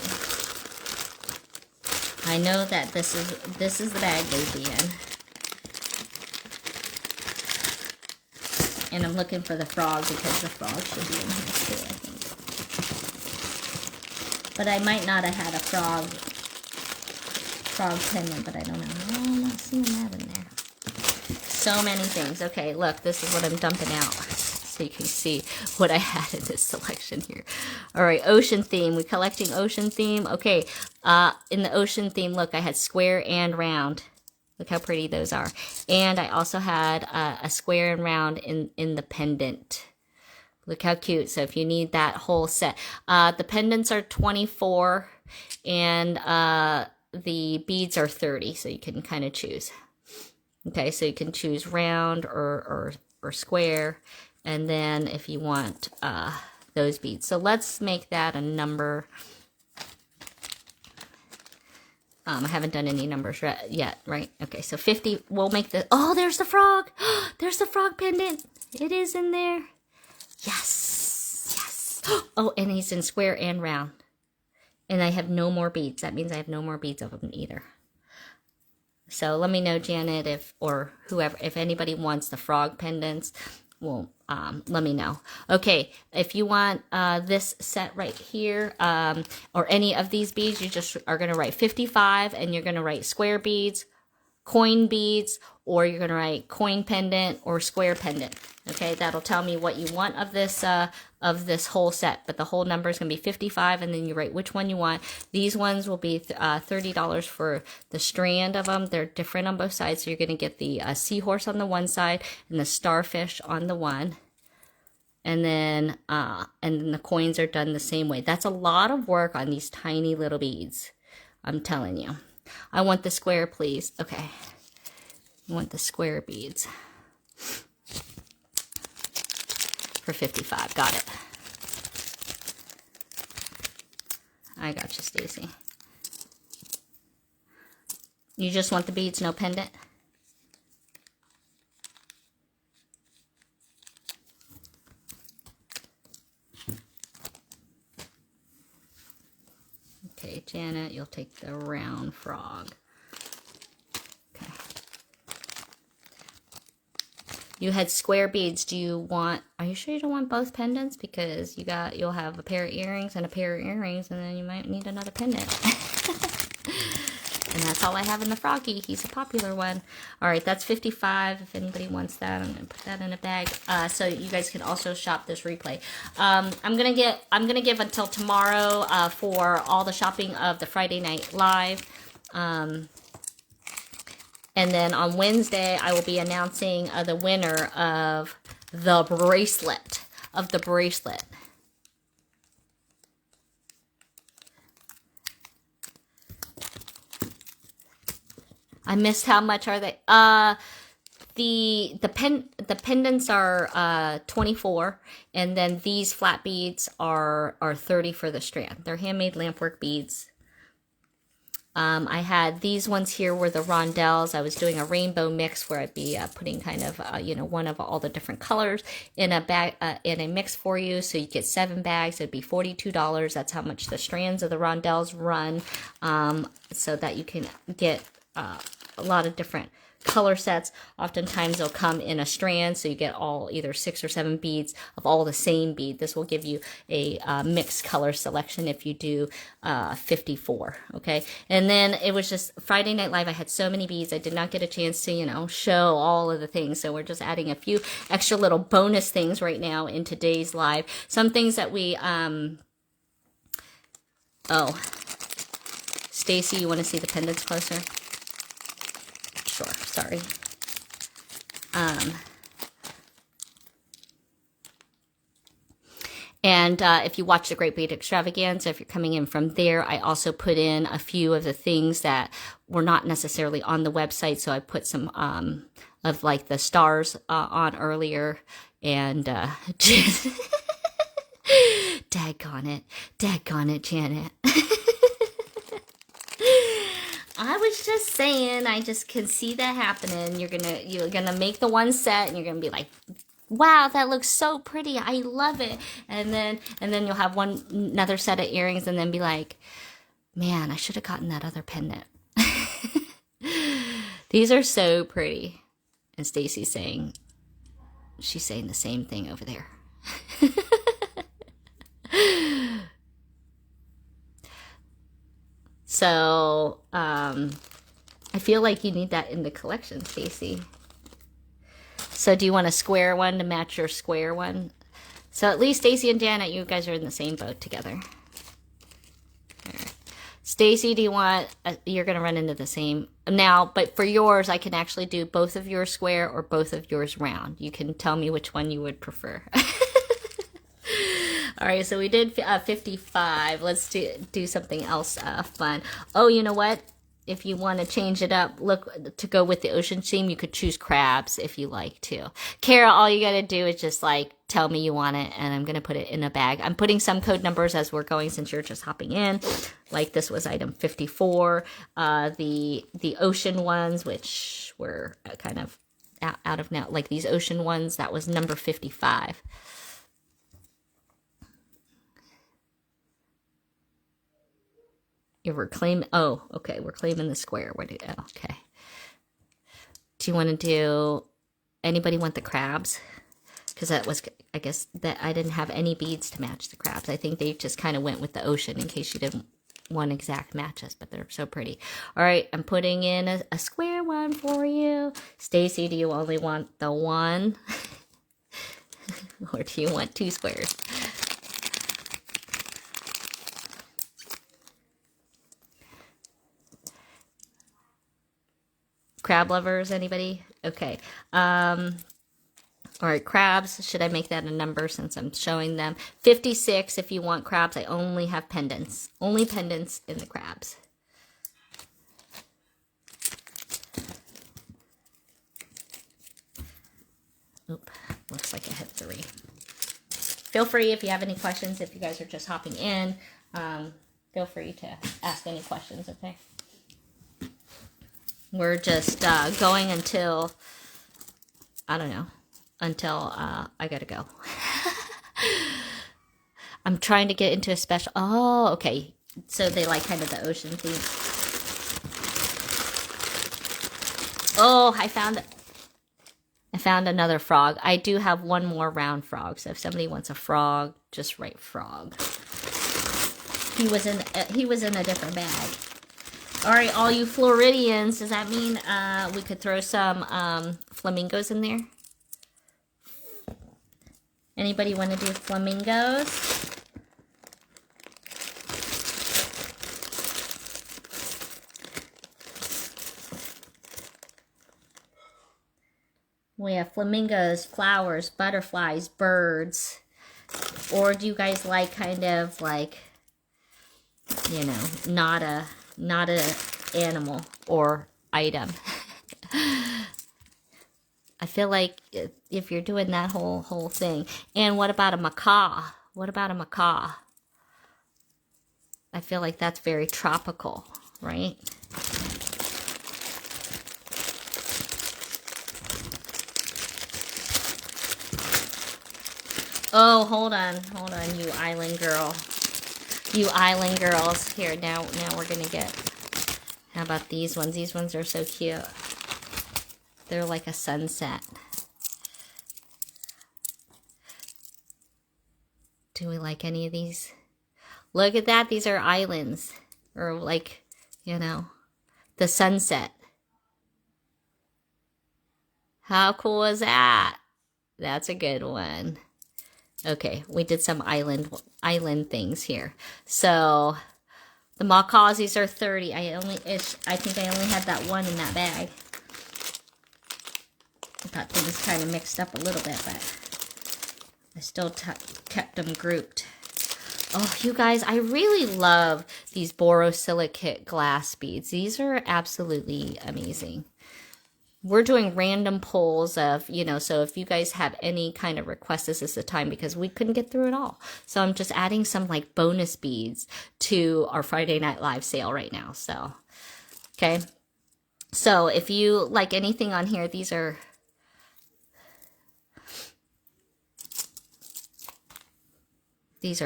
I know that this is the bag they'd be in. And I'm looking for the frog because the frog should be in here too, I think. But I might not have had a frog pendant, but I don't know. No, I'm not seeing that in there. So many things. Okay, look, this is what I'm dumping out. So you can see what I had in this selection here. All right, ocean theme. We're collecting ocean theme. Okay, in the ocean theme, look, I had square and round. Look how pretty those are. And I also had a square and round in the pendant. Look how cute. So if you need that whole set. The pendants are 24 and the beads are 30. So you can kind of choose. Okay, so you can choose round or square. And then if you want those beads. So let's make that a number. I haven't done any numbers yet, right? Okay, so 50, we'll make the, oh, there's the frog. There's the frog pendant. It is in there. Yes, yes. Oh, and he's in square and round. And I have no more beads. That means I have no more beads of them either. So let me know, Janet, or whoever, if anybody wants the frog pendants, well, let me know. Okay, if you want this set right here, or any of these beads, you just are going to write 55, and you're going to write square beads, coin beads, or you're going to write coin pendant or square pendant. Okay, that'll tell me what you want of this whole set, but the whole number is going to be 55, and then you write which one you want. These ones will be $30 for the strand of them. They're different on both sides, so you're going to get the seahorse on the one side and the starfish on the one. And then the coins are done the same way. That's a lot of work on these tiny little beads. I'm telling you. I want the square, please. Okay. I want the square beads. For 55. Got it. I got you, Stacy. You just want the beads, no pendant? Okay, Janet, you'll take the round frog. Okay. You had square beads. Do you want, are you sure you don't want both pendants? Because you'll have a pair of earrings and a pair of earrings, and then you might need another pendant. And that's all I have in the froggy. He's a popular one. All right, that's 55. If anybody wants that, I'm gonna put that in a bag. So you guys can also shop this replay. I'm gonna give until tomorrow for all the shopping of the Friday Night Live. And then on Wednesday, I will be announcing the winner of the bracelet. I missed how much are they? The pendants are 24, and then these flat beads are 30 for the strand. They're handmade lampwork beads. I had these ones here were the rondelles. I was doing a rainbow mix where I'd be putting kind of one of all the different colors in a bag in a mix for you. So you get 7 bags. It'd be $42. That's how much the strands of the rondelles run, so that you can get a lot of different color sets. Oftentimes they'll come in a strand, so you get all either 6 or 7 beads of all the same bead. This will give you a mixed color selection if you do 54. Okay, and then it was just Friday Night Live. I had so many beads, I did not get a chance to show all of the things, so we're just adding a few extra little bonus things right now in today's live. Some things that we oh, Stacy, you want to see the pendants closer? Sure, sorry. And if you watch the Great Bead Extravaganza, if you're coming in from there, I also put in a few of the things that were not necessarily on the website. So I put some of like the stars on earlier. And daggone it, Janet. I was just saying, I just can see that happening. You're gonna make the one set, and you're gonna be like, wow, that looks so pretty. I love it. And then you'll have another set of earrings and then be like, man, I should have gotten that other pendant. These are so pretty. And Stacy's saying, she's saying the same thing over there. So, I feel like you need that in the collection, Stacy. So do you want a square one to match your square one? So at least Stacy and Janet, you guys are in the same boat together. All right. Stacy, do you want, you're going to run into the same. Now, but for yours, I can actually do both of yours square or both of yours round. You can tell me which one you would prefer. All right, so we did 55. Let's do something else fun. Oh, you know what? If you want to change it up, look, to go with the ocean theme, you could choose crabs if you like to. Kara, all you got to do is just like tell me you want it, and I'm going to put it in a bag. I'm putting some code numbers as we're going since you're just hopping in. Like this was item 54. The ocean ones, which were kind of out of now, like these ocean ones, that was number 55. We're claiming, oh, okay, we're claiming the square. Okay. Do you want to do, anybody want the crabs? Because that was, I guess, that I didn't have any beads to match the crabs. I think they just kind of went with the ocean in case you didn't want exact matches, but they're so pretty. All right, I'm putting in a square one for you. Stacy, do you only want the one? Or do you want two squares? Crab lovers, anybody? Okay. All right, crabs. Should I make that a number since I'm showing them? 56 if you want crabs. I only have pendants. Only pendants in the crabs. Oop, looks like I hit 3. Feel free if you have any questions, if you guys are just hopping in, feel free to ask any questions, okay? We're just going until, I don't know, until I gotta go. I'm trying to get into a special, oh, okay. So they like kind of the ocean theme. Oh, I found another frog. I do have one more round frog. So if somebody wants a frog, just write frog. He was in a different bag. All right, all you Floridians, does that mean we could throw some flamingos in there? Anybody want to do flamingos? We have flamingos, flowers, butterflies, birds. Or do you guys like kind of like, you know, not a animal or item? I feel like if you're doing that whole thing. And what about a macaw? What about a macaw? I feel like that's very tropical, right? Oh, hold on, you island girl. You island girls. Here, now we're gonna get, how about these ones? These ones are so cute. They're like a sunset. Do we like any of these? Look at that, these are islands. Or like, you know, the sunset. How cool is that? That's a good one. Okay, we did some island things here. So the macaws, these are 30. I think I only had that one in that bag. I got things kind of mixed up a little bit, but I still kept them grouped. Oh, you guys, I really love these borosilicate glass beads. These are absolutely amazing. We're doing random pulls of, you know, so if you guys have any kind of requests, this is the time because we couldn't get through it all. So I'm just adding some like bonus beads to our Friday Night Live sale right now. So, okay. So if you like anything on here, these are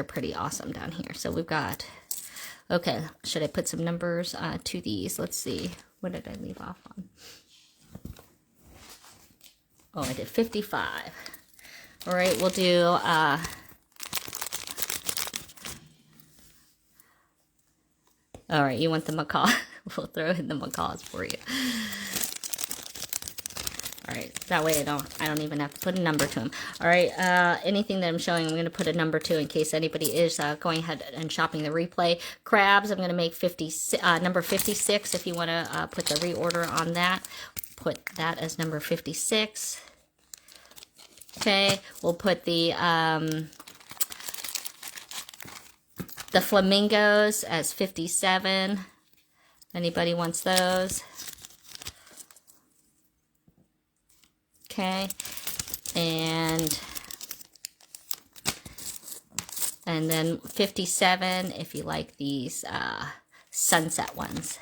pretty awesome down here. So we've got, okay, should I put some numbers to these? Let's see. What did I leave off on? Oh, I did 55. All right, we'll do, all right, you want the macaw? We'll throw in the macaws for you. All right, that way I don't even have to put a number to them. All right, anything that I'm showing, I'm going to put a number to in case anybody is going ahead and shopping the replay. Crabs, I'm going to make number 56 if you want to put the reorder on that. Put that as number 56. Okay, we'll put the flamingos as 57. Anybody wants those? Okay, and then 57 if you like these sunset ones.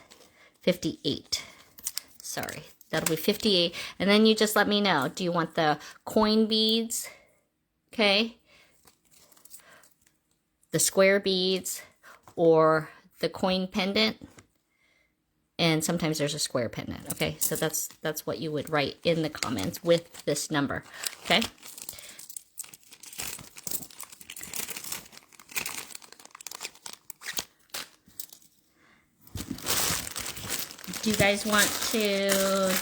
58. Sorry. That'll be 58. And then you just let me know. Do you want the coin beads? Okay. The square beads or the coin pendant? And sometimes there's a square pendant. Okay. So that's what you would write in the comments with this number. Okay. Do you guys want to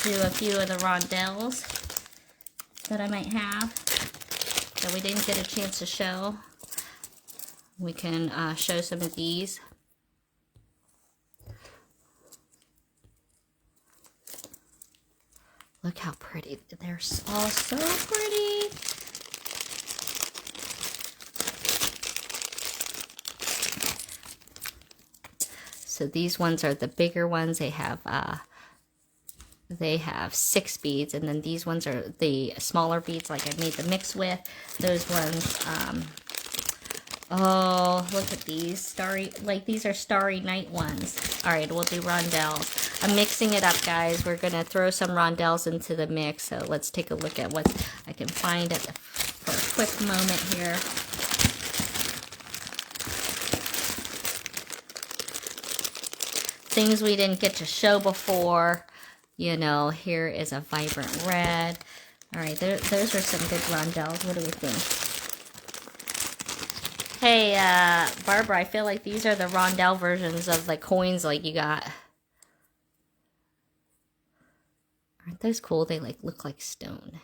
do a few of the rondelles that I might have that we didn't get a chance to show? We can show some of these. Look how pretty. They're all so pretty. So these ones are the bigger ones. They have 6 beads, and then these ones are the smaller beads like I made the mix with. Those ones, oh, look at these. Starry, like these are Starry Night ones. All right, we'll do rondelles. I'm mixing it up, guys. We're going to throw some rondelles into the mix. So let's take a look at what I can find for a quick moment here. Things we didn't get to show before. You know, here is a vibrant red. All right, those are some good rondelles. What do we think? Hey, Barbara, I feel like these are the rondelle versions of the coins like you got. Aren't those cool? They like look like stone.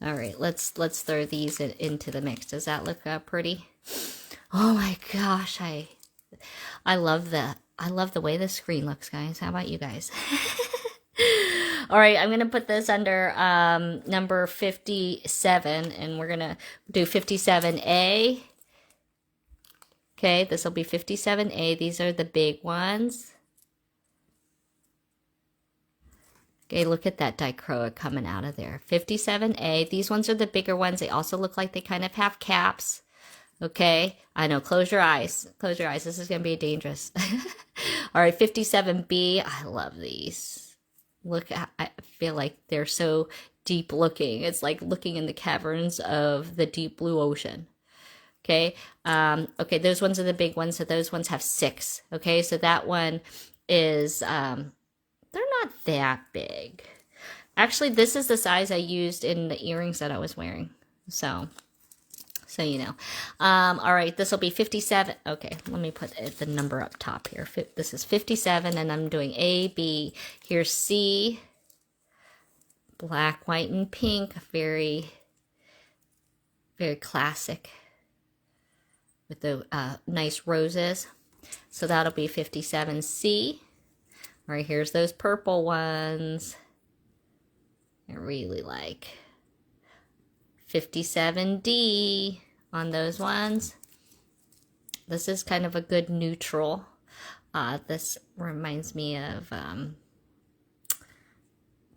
All right, let's throw these into the mix. Does that look pretty? Oh my gosh, I love the way the screen looks, guys. How about you guys? All right, I'm going to put this under number 57, and we're going to do 57A. Okay, this will be 57A. These are the big ones. Okay, look at that dichroic coming out of there. 57A. These ones are the bigger ones. They also look like they kind of have caps. Okay, I know. Close your eyes. Close your eyes. This is going to be dangerous. All right, 57B. I love these. Look, I feel like they're so deep looking. It's like looking in the caverns of the deep blue ocean. Okay, okay, those ones are the big ones. So those ones have 6. Okay, so that one is, they're not that big. Actually, this is the size I used in the earrings that I was wearing. So you know. All right, this will be 57. Okay, let me put the number up top here. This is 57, and I'm doing A, B. Here's C. Black, white, and pink. Very, very classic. With the nice roses. So that'll be 57C. All right, here's those purple ones. I really like. 57D. on those ones. This is kind of a good neutral. This reminds me of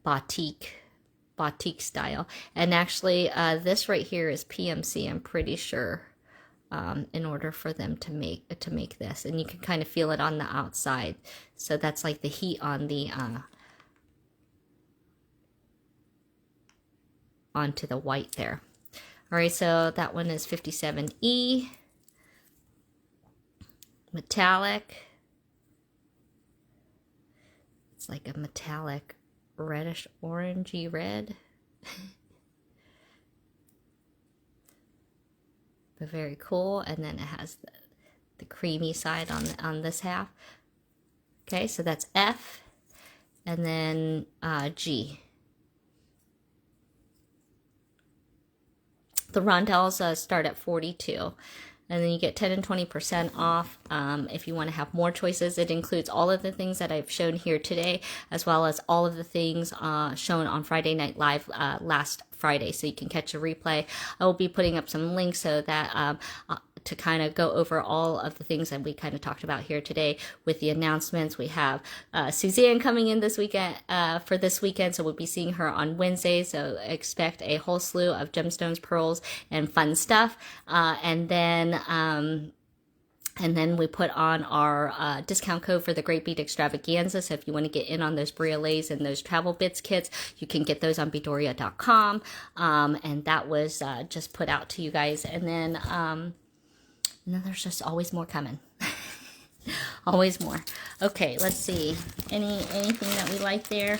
batik style. And actually, this right here is PMC, I'm pretty sure, in order for them to make this. And you can kind of feel it on the outside. So that's like the heat on the onto the white there. All right, so that one is 57E. Metallic. It's like a metallic reddish orangey red. But very cool. And then it has the creamy side on this half. Okay, so that's F. And then G. The rondelles start at 42. And then you get 10 and 20% off. If you want to have more choices, it includes all of the things that I've shown here today, as well as all of the things shown on Friday Night Live last Friday. So you can catch a replay. I will be putting up some links so that to kind of go over all of the things that we kind of talked about here today with the announcements. We have Suzanne coming in this weekend for this weekend, so we'll be seeing her on Wednesday. So expect a whole slew of gemstones, pearls, and fun stuff. And then we put on our discount code for the Great Bead Extravaganza. So if you want to get in on those briolets and those travel bits kits, you can get those on bedoria.com. And that was just put out to you guys. And then there's just always more coming. Always more. Okay, let's see. Anything that we like there?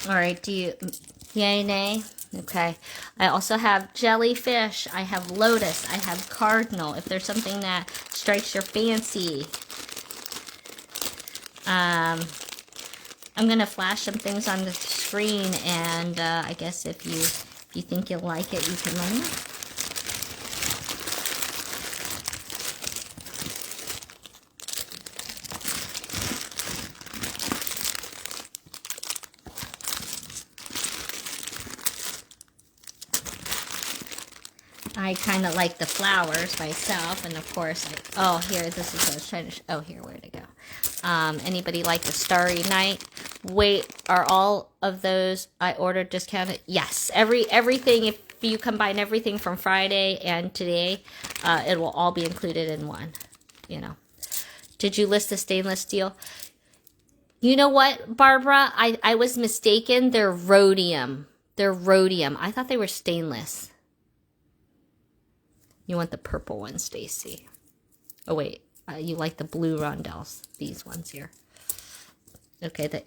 All right, do you, yay, nay? Okay. I also have jellyfish. I have lotus. I have cardinal. If there's something that strikes your fancy. I'm going to flash some things on the screen, and I guess if you think you'll like it, you can let me know. I kind of like the flowers myself, and of course, here, this is what I was trying to, here, where'd it go? Anybody like the Starry Night? Wait, are all of those I ordered discounted? Yes, everything, if you combine everything from Friday and today, it will all be included in one, you know. Did you list the stainless steel? You know what, Barbara? I was mistaken. They're rhodium. They're rhodium. I thought they were stainless. You want the purple one, Stacy. Oh, wait. You like the blue rondelles. These ones here. Okay.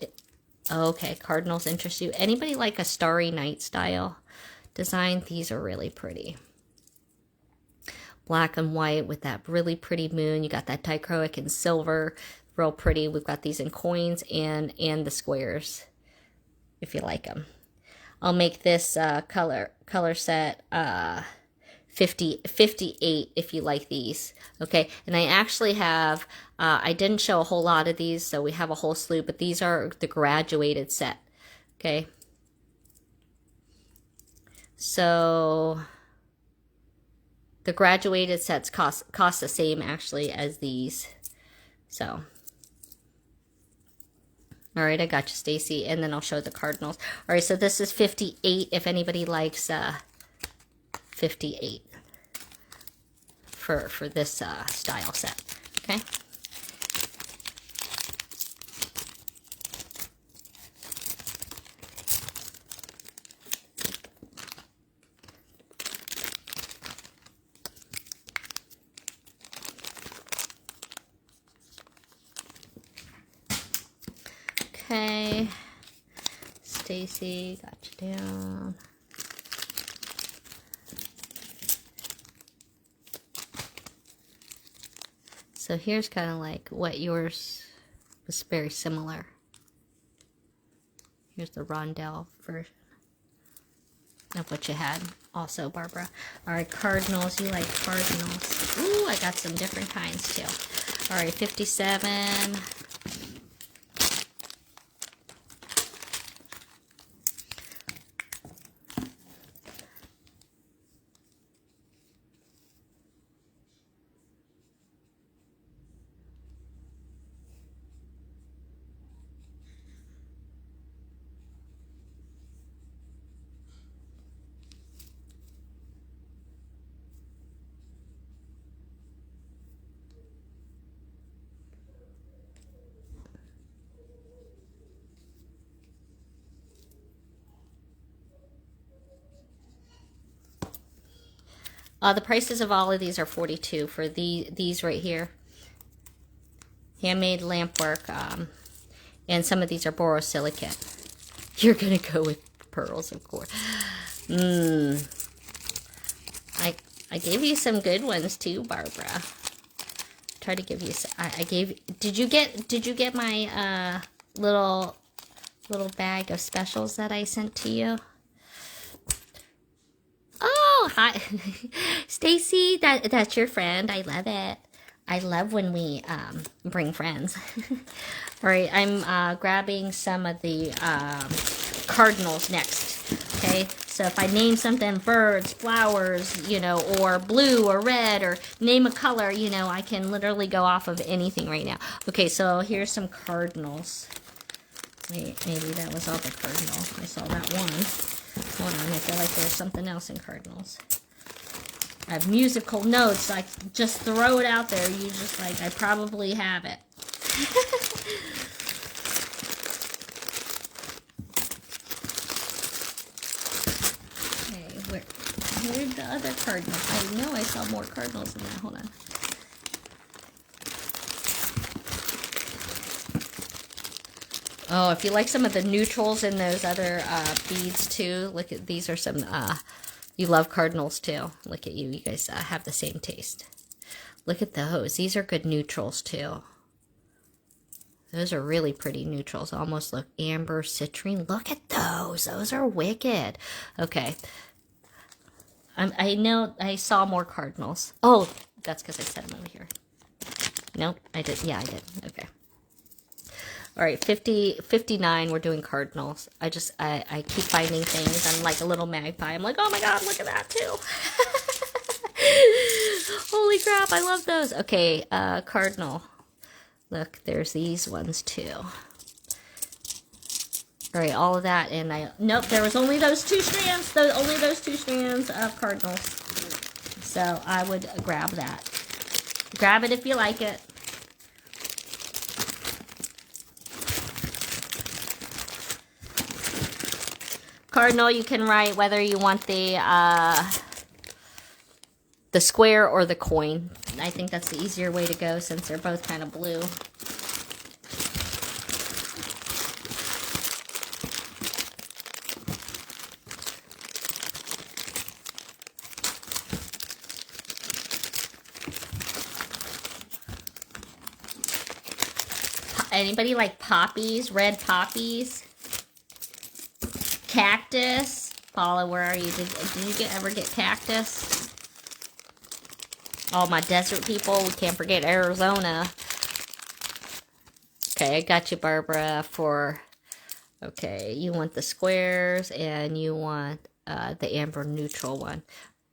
Okay. Cardinals interest you. Anybody like a Starry Night style design? These are really pretty. Black and white with that really pretty moon. You got that dichroic and silver. Real pretty. We've got these in coins and the squares, if you like them. I'll make this color set 58 if you like these. Okay, and I actually have, I didn't show a whole lot of these, so we have a whole slew, but these are the graduated set. Okay, so the graduated sets cost the same actually as these. So all right, I got you, Stacy, and then I'll show the cardinals. All right, so this is 58 if anybody likes 58 for this style set. Okay. Okay, Stacy, got you down. So here's kind of like what yours was very similar. Here's the rondelle version of what you had also, Barbara. All right, cardinals, you like cardinals. Ooh, I got some different kinds too. All right, 57. The prices of all of these are $42 for these right here. Handmade lamp work. And some of these are borosilicate. You're going to go with pearls, of course. I gave you some good ones too, Barbara. Try to give you some, I gave, did you get my little bag of specials that I sent to you? Oh, hi. Stacy, that's your friend. I love it. I love when we bring friends. All right, I'm grabbing some of the cardinals next. Okay, so if I name something, birds, flowers, you know, or blue or red, or name a color, you know, I can literally go off of anything right now. Okay, so here's some cardinals. Wait, maybe that was all the cardinal. I saw that one. Hold on, I feel like there's something else in cardinals. I have musical notes. I just throw it out there. You just like, I probably have it. Okay, where'd the other cardinals? I know I saw more cardinals in that. Hold on. Oh, if you like some of the neutrals in those other beads too, look at these are some, you love cardinals too. Look at you, you guys have the same taste. Look at those, these are good neutrals too. Those are really pretty neutrals, almost look amber, citrine. Look at those are wicked. Okay, I know I saw more cardinals. Oh, that's because I set them over here. Nope, I did, yeah I did, okay. All right, 59, we're doing cardinals. I keep finding things. I'm like a little magpie. I'm like, oh my God, look at that too. Holy crap, I love those. Okay, cardinal. Look, there's these ones too. All right, all of that, and nope, there was only those two strands, only those two strands of cardinals. So I would grab that. Grab it if you like it. Cardinal, you can write whether you want the square or the coin. I think that's the easier way to go since they're both kind of blue. Anybody like poppies, red poppies? Cactus. Paula, where are you? Did you ever get cactus? All my desert people, we can't forget Arizona. Okay, I got you, Barbara, for... Okay, you want the squares, and you want the amber neutral one.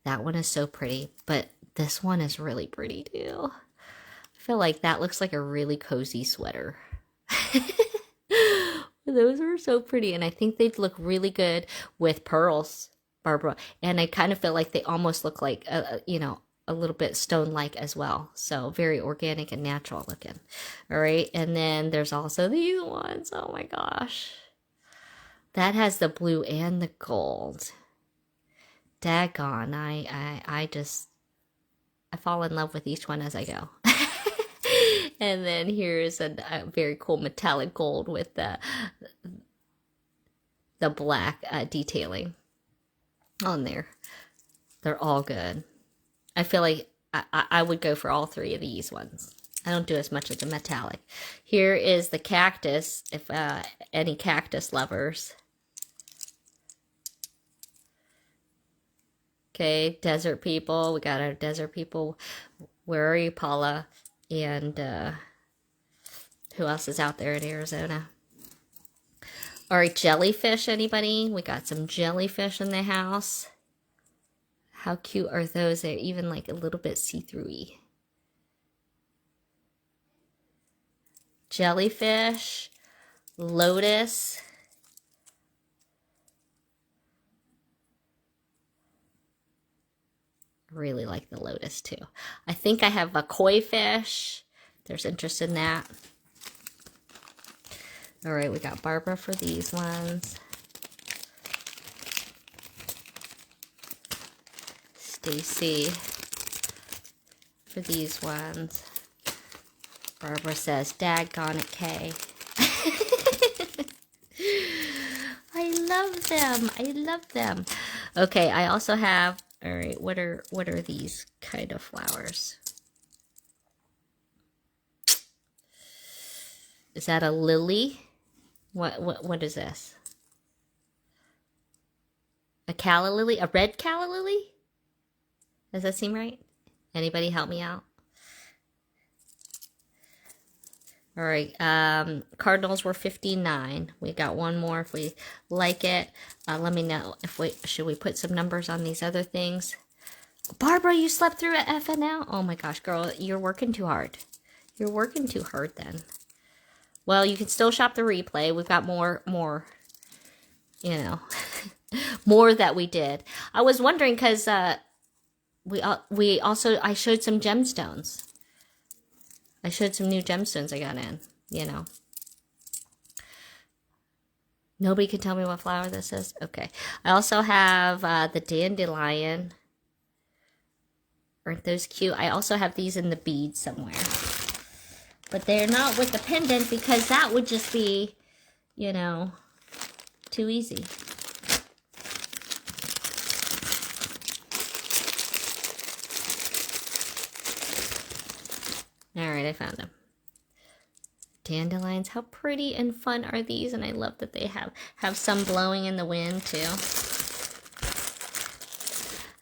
That one is so pretty, but this one is really pretty, too. I feel like that looks like a really cozy sweater. Those are so pretty, and I think they'd look really good with pearls, Barbara. And I kind of feel like they almost look like, you know, a little bit stone-like as well. So very organic and natural looking. All right, and then there's also these ones. Oh my gosh. That has the blue and the gold. Daggone, I fall in love with each one as I go. And then here's a very cool metallic gold with the black detailing on there. They're all good. I feel like I would go for all three of these ones. I don't do as much as the metallic. Here is the cactus, if any cactus lovers. Okay, desert people. We got our desert people. Where are you, Paula? And who else is out there in Arizona? All right, jellyfish, anybody? We got some jellyfish in the house. How cute are those? They're even like a little bit see-through-y. Jellyfish, lotus. Really like the lotus too. I think I have a koi fish. If there's interest in that. All right, we got Barbara for these ones. Stacy for these ones. Barbara says, daggone it, Kay. I love them. I love them. Okay, I also have, all right, what are these kind of flowers? Is that a lily? What is this? A calla lily? A red calla lily? Does that seem right? Anybody help me out? All right, Cardinals were 59. We got one more if we like it. Let me know if should we put some numbers on these other things. Barbara, you slept through at FNL? Oh my gosh, girl, you're working too hard. You're working too hard then. Well, you can still shop the replay. We've got more, you know, more that we did. I was wondering because we also, I showed some gemstones. I showed some new gemstones I got in, you know. Nobody can tell me what flower this is? Okay. I also have the dandelion. Aren't those cute? I also have these in the bead somewhere. But they're not with the pendant because that would just be, you know, too easy. All right, I found them. Dandelions, how pretty and fun are these? And I love that they have some blowing in the wind too.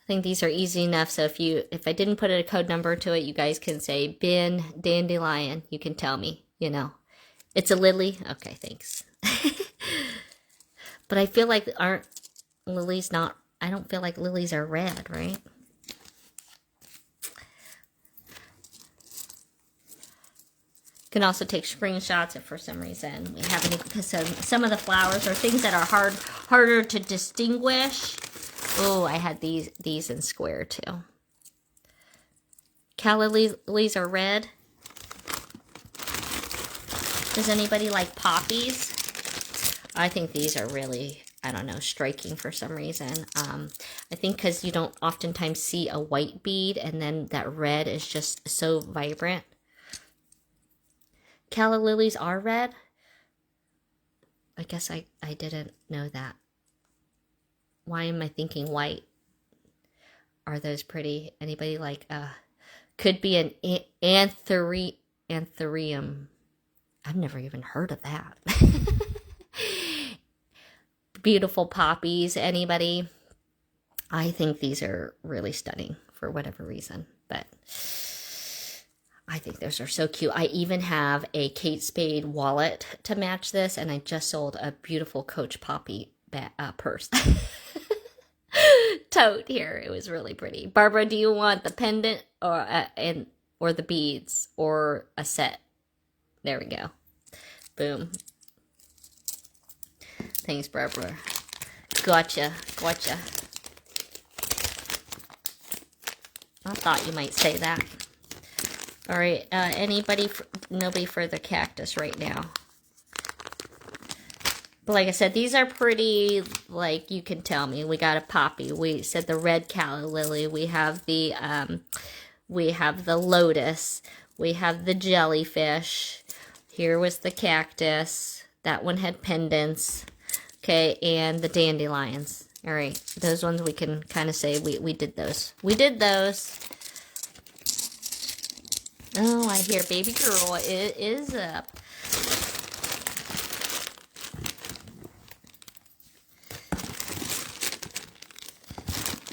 I think these are easy enough. So if I didn't put a code number to it, you guys can say bin dandelion. You can tell me, you know. It's a lily? Okay, thanks. But I feel like aren't lilies not, I don't feel like lilies are red, right? You can also take screenshots if for some reason we have any, because some of the flowers are things that are harder to distinguish. Oh, I had these in square too. Calla lilies are red. Does anybody like poppies? I think these are really, I don't know, striking for some reason. I think because you don't oftentimes see a white bead, and then that red is just so vibrant. Calla lilies are red? I guess I didn't know that. Why am I thinking white? Are those pretty? Anybody like, could be an anthurium. I've never even heard of that. Beautiful poppies. Anybody? I think these are really stunning for whatever reason, but I think those are so cute. I even have a Kate Spade wallet to match this, and I just sold a beautiful Coach Poppy purse. Tote here. It was really pretty. Barbara, do you want the pendant or the beads or a set? There we go. Boom. Thanks, Barbara. Gotcha. Gotcha. I thought you might say that. All right, nobody for the cactus right now. But like I said, these are pretty, like you can tell me. We got a poppy. We said the red calla lily. We have the lotus. We have the jellyfish. Here was the cactus. That one had pendants. Okay, and the dandelions. All right, those ones we can kind of say we did those. We did those. Oh, I hear baby girl is up.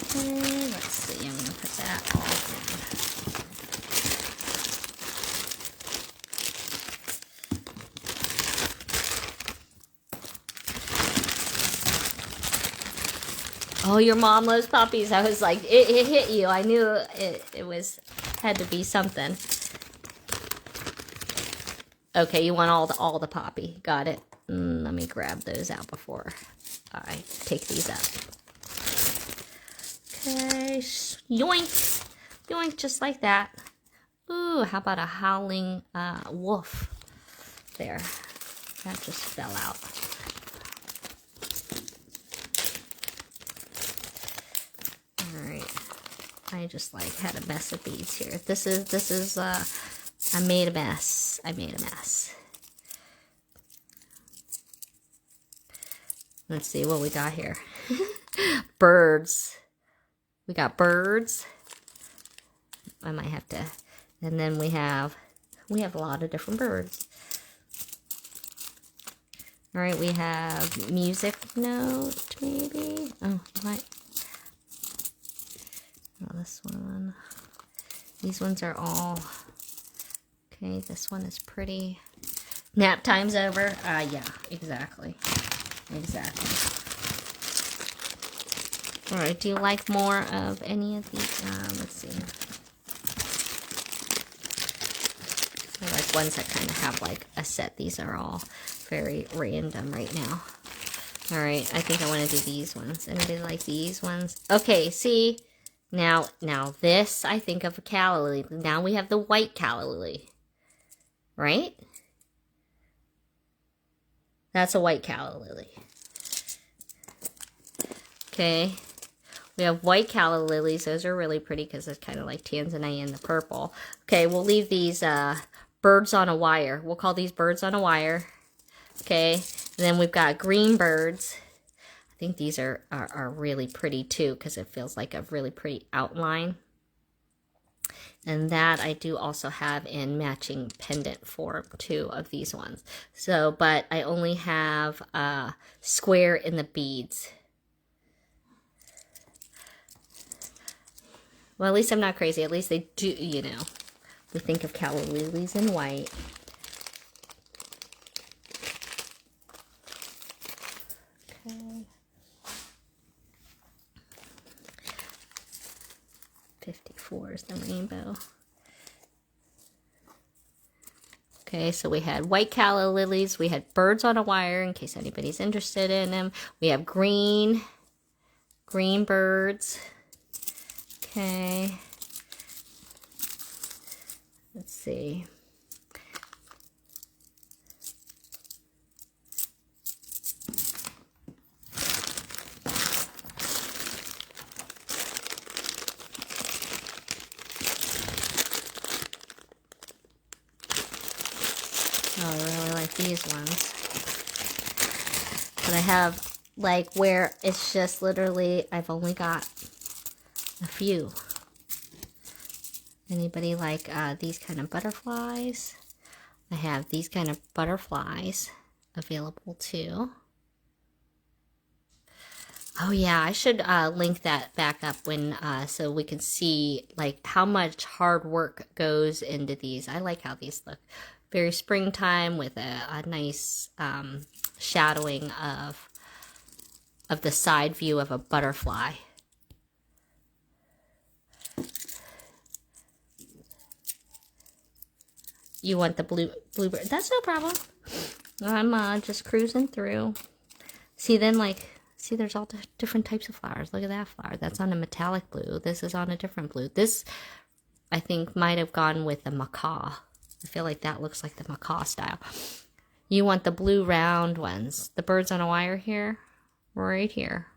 Okay, let's see. I'm going to put that all in. Oh, your mom loves puppies. I was like, it hit you. I knew it had to be something. Okay, you want all the poppy. Got it. Let me grab those out before I take these up. Okay, yoink. Yoink, just like that. Ooh, how about a howling wolf? There. That just fell out. All right. I just like had a mess of beads here. This is I made a mess. I made a mess. Let's see what we got here. Birds. We got birds. I might have to, and then we have a lot of different birds. All right, we have music note, maybe. Oh, what? Oh, this one. These ones are all okay. This one is pretty. Nap time's over. Yeah, exactly. Exactly. All right. Do you like more of any of these? Let's see. I like ones that kind of have like a set. These are all very random right now. All right. I think I want to do these ones. Anybody like these ones? Okay. See. Now this, I think of a calla lily. Now we have the white calla lily. Right? That's a white calla lily. Okay. We have white calla lilies. Those are really pretty because it's kind of like Tanzanite in the purple. Okay, we'll leave these birds on a wire. We'll call these birds on a wire. Okay. And then we've got green birds. I think these are really pretty too because it feels like a really pretty outline. And that I do also have in matching pendant form too of these ones. So, but I only have square in the beads. Well, at least I'm not crazy. At least they do, you know. We think of calla lilies in white. Okay. 54 is the rainbow. Okay, so we had white calla lilies. We had birds on a wire, in case anybody's interested in them. We have green birds. Okay. Let's see. Oh, I really like these ones. But I have, like, where it's just literally, I've only got a few. Anybody like these kind of butterflies? I have these kind of butterflies available too. Oh yeah, I should link that back up when so we can see like how much hard work goes into these. I like how these look. Very springtime with a nice shadowing of the side view of a butterfly. You want the bluebird? That's no problem. I'm just cruising through. See, then see, there's all different types of flowers. Look at that flower. That's on a metallic blue. This is on a different blue. This, I think, might have gone with the macaw. I feel like that looks like the macaw style. You want the blue round ones. The birds on a wire here, right here.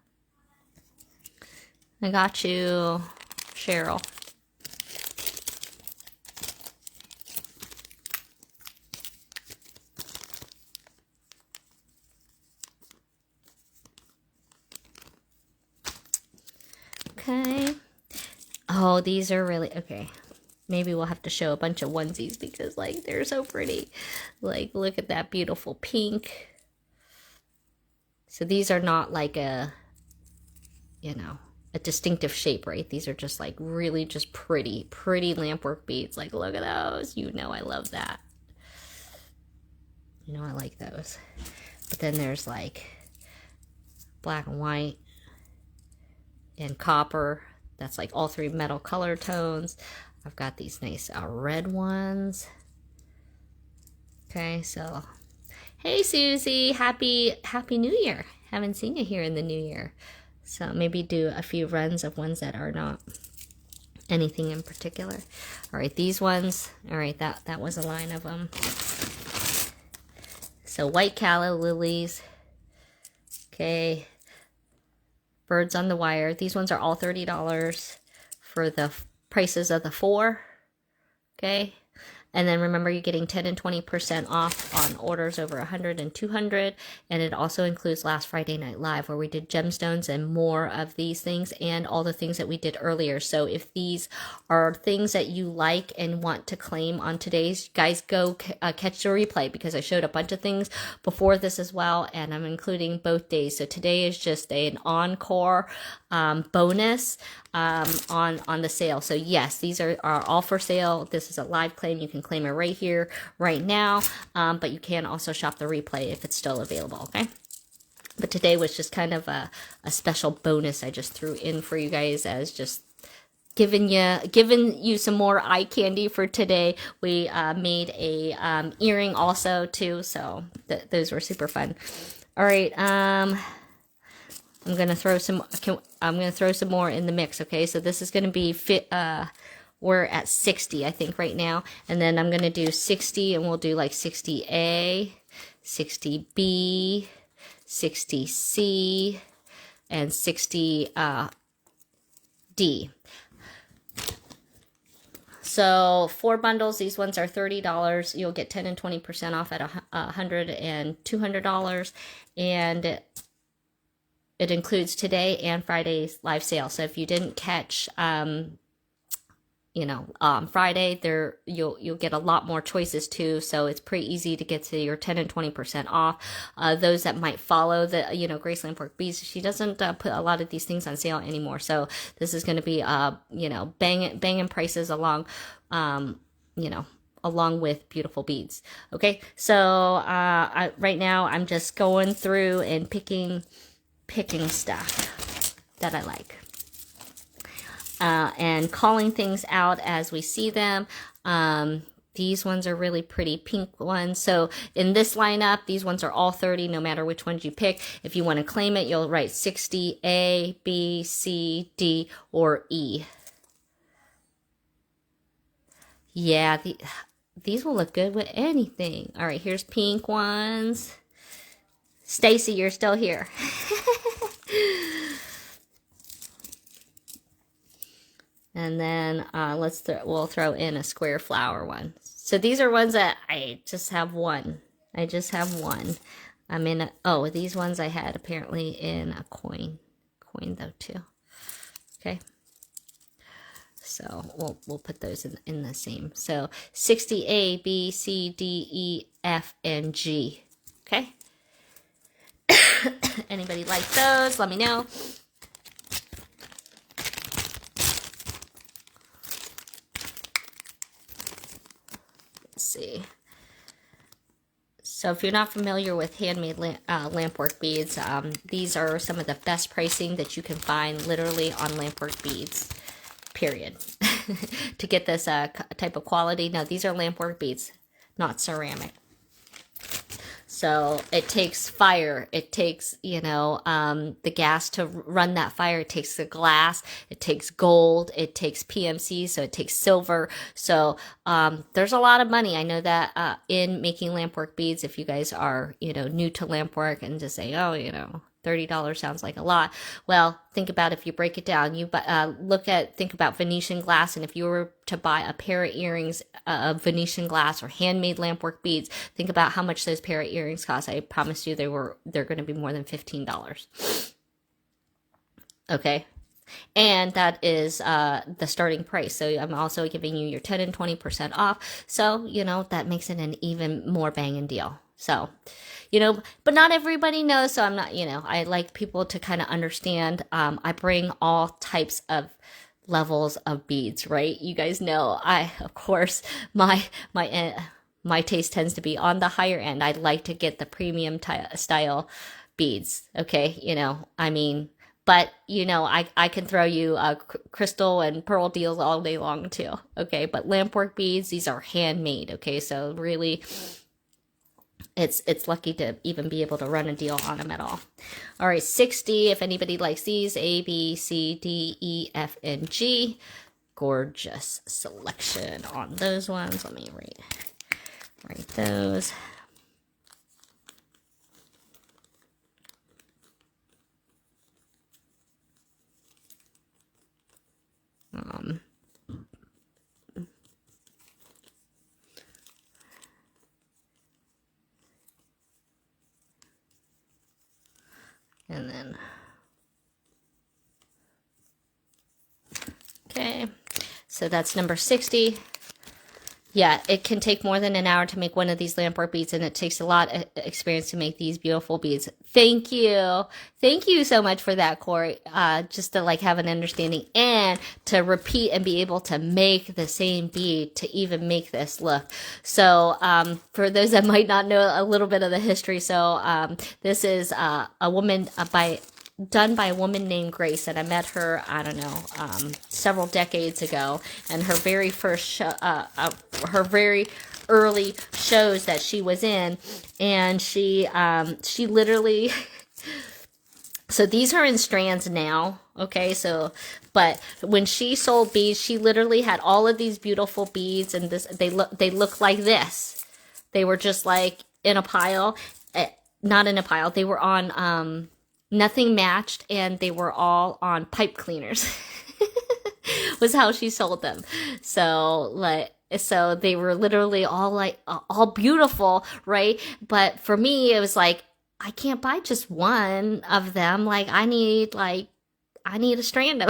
I got you, Cheryl. Okay. Oh, these are really, okay. Maybe we'll have to show a bunch of onesies because, like, they're so pretty. Like, look at that beautiful pink. So these are not like a, you know, a distinctive shape, right? These are just like really just pretty lampwork beads. Like, look at those. You know I love that. You know I like those. But then there's like black and white and copper. That's like all three metal color tones. I've got these nice red ones. Okay, so hey Susie, happy New Year. Haven't seen you here in the new year. So maybe do a few runs of ones that are not anything in particular. All right, these ones. All right, that was a line of them. So white calla lilies. Okay. Birds on the wire. These ones are all $30 for the prices of the 4. Okay. And then remember, you're getting 10 and 20% off on orders over 100 and 200. And it also includes last Friday Night Live, where we did gemstones and more of these things and all the things that we did earlier. So if these are things that you like and want to claim on today's, guys, go catch the replay, because I showed a bunch of things before this as well. And I'm including both days. So today is just an encore bonus on the sale. So yes, these are all for sale. This is a live claim. You can claim it right here, right now, but you can also shop the replay if it's still available, okay? But today was just kind of a special bonus I just threw in for you guys, as just giving you some more eye candy for today. We made a earring also too, so those were super fun. All right, I'm gonna throw some more in the mix. Okay, so this is gonna be we're at 60, I think, right now, and then I'm gonna do 60, and we'll do like 60A, 60B, 60C, and 60D. So 4 bundles. These ones are $30. You'll get 10 and 20% off at $100 and $200, and it includes today and Friday's live sale. So if you didn't catch, Friday, there you'll get a lot more choices too. So it's pretty easy to get to your 10 and 20% off. Those that might follow the, Grace Lampwork Beads, she doesn't put a lot of these things on sale anymore. So this is going to be, banging prices along, along with beautiful beads. Okay, so right now I'm just going through and picking stuff that I like. And calling things out as we see them. These ones are really pretty, pink ones. So in this lineup, these ones are all 30, no matter which ones you pick. If you want to claim it, you'll write 60 A, B, C, D, or E. Yeah, these will look good with anything. All right, here's pink ones. Stacy, you're still here. And then we'll throw in a square flower one. So these are ones that I just have one. These ones I had apparently in a coin though too. Okay. So we'll put those in the same. So 60 A, B, C, D, E, F, and G. Okay. Anybody like those? Let me know. See. So if you're not familiar with handmade lampwork beads, these are some of the best pricing that you can find literally on lampwork beads, period. To get this type of quality. Now, these are lampwork beads, not ceramic. So it takes fire. It takes, the gas to run that fire. It takes the glass. It takes gold. It takes PMC. So it takes silver. So there's a lot of money. I know that in making lampwork beads, if you guys are, new to lampwork and just say, $30 sounds like a lot. Well, think about if you break it down. You think about Venetian glass, and if you were to buy a pair of earrings of Venetian glass or handmade lampwork beads, think about how much those pair of earrings cost. I promise you, they're going to be more than $15. Okay. And that is the starting price. So I'm also giving you your 10 and 20% off. So, that makes it an even more banging deal. So, but not everybody knows. So I'm not, I like people to kind of understand. I bring all types of levels of beads, right? You guys know, of course, my taste tends to be on the higher end. I like to get the premium style beads. Okay. But, I can throw you crystal and pearl deals all day long too. Okay. But lampwork beads, these are handmade. Okay. So really, it's lucky to even be able to run a deal on them at all. All right. 60. If anybody likes these, A, B, C, D, E, F, and G. Gorgeous selection on those ones. Let me write those. And then, okay, so that's number 60. Yeah, it can take more than an hour to make one of these lampwork beads, and it takes a lot of experience to make these beautiful beads. Thank you. Thank you so much for that, Corey. Just to like have an understanding and to repeat and be able to make the same bead to even make this look. So, for those that might not know a little bit of the history, so, this is, a woman done by a woman named Grace, and I met her, I don't know, several decades ago, and her very first show, her very early shows that she was in, and she literally, so these are in strands now, okay, so, but when she sold beads, she literally had all of these beautiful beads, and they look like this. They were just like in a pile, not in a pile, they were on, nothing matched, and they were all on pipe cleaners. Was how she sold them. So they were literally all beautiful, right? But for me, it was like, I can't buy just one of them. Like, I need a strand of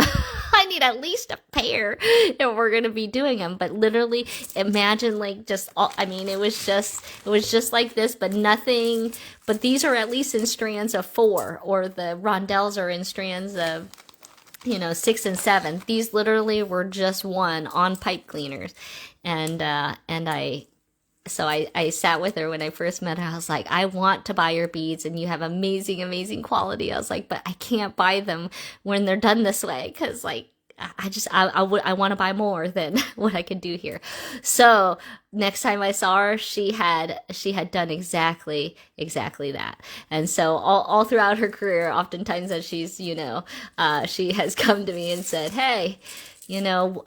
I need at least a pair if we're going to be doing them. But literally, imagine like it was just like this, but nothing, but these are at least in strands of 4, or the rondelles are in strands of, 6 and 7. These literally were just one on pipe cleaners. So I sat with her when I first met her. I was like, I want to buy your beads, and you have amazing, amazing quality. I was like, but I can't buy them when they're done this way, because like, I want to buy more than what I can do here. So next time I saw her, she had done exactly that. And so all throughout her career, oftentimes as she's, she has come to me and said, hey,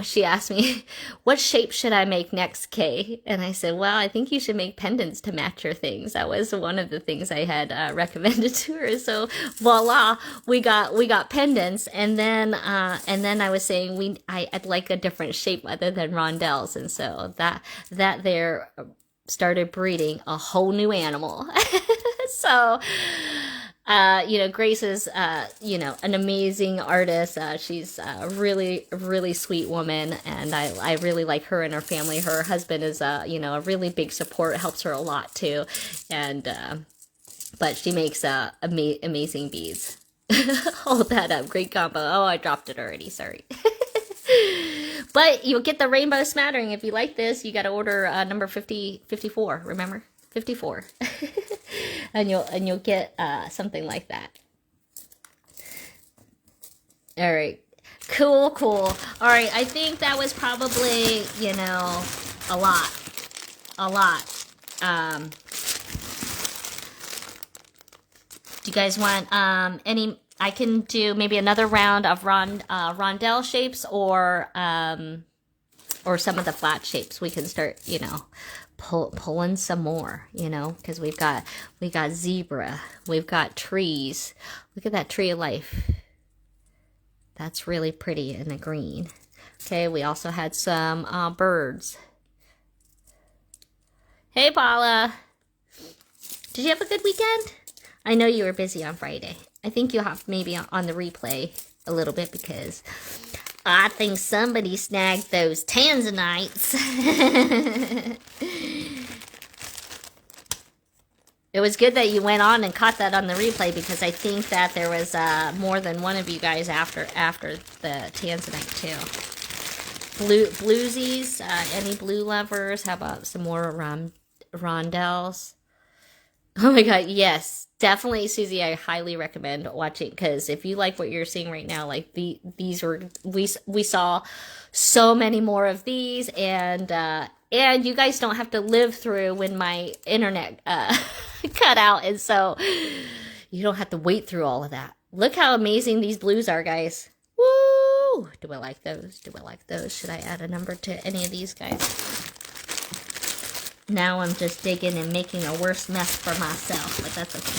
she asked me, what shape should I make next, Kay? And I said, well, I think you should make pendants to match your things. That was one of the things I had recommended to her. So voila, we got pendants. And then I was saying I'd like a different shape other than rondelles. And so that there started breeding a whole new animal. So, Grace is, an amazing artist. She's a really, really sweet woman, and I really like her and her family. Her husband is, a really big support, helps her a lot too. And, but she makes, amazing beads. Hold that up. Great combo. Oh, I dropped it already. Sorry. But you'll get the rainbow smattering. If you like this, you got to order, number 54, remember? 54. and you'll get something like that. All right. Cool. All right, I think that was probably, a lot. Do you guys want any? I can do maybe another round of rondelle shapes, or some of the flat shapes. We can start, pulling some more, because we got zebra, we've got trees. Look at that tree of life. That's really pretty in the green. Okay, we also had some birds. Hey, Paula. Did you have a good weekend? I know you were busy on Friday. I think you'll have maybe on the replay a little bit, because I think somebody snagged those tanzanites. It was good that you went on and caught that on the replay, because I think that there was more than one of you guys after the tanzanite too. Bluesies, any blue lovers? How about some more rondelles? Oh my god, yes. Definitely, Susie, I highly recommend watching, because if you like what you're seeing right now, like these were, we saw so many more of these, and you guys don't have to live through when my internet cut out, and so you don't have to wait through all of that. Look how amazing these blues are, guys. Woo! Do I like those? Should I add a number to any of these guys? Now I'm just digging and making a worse mess for myself, but that's okay.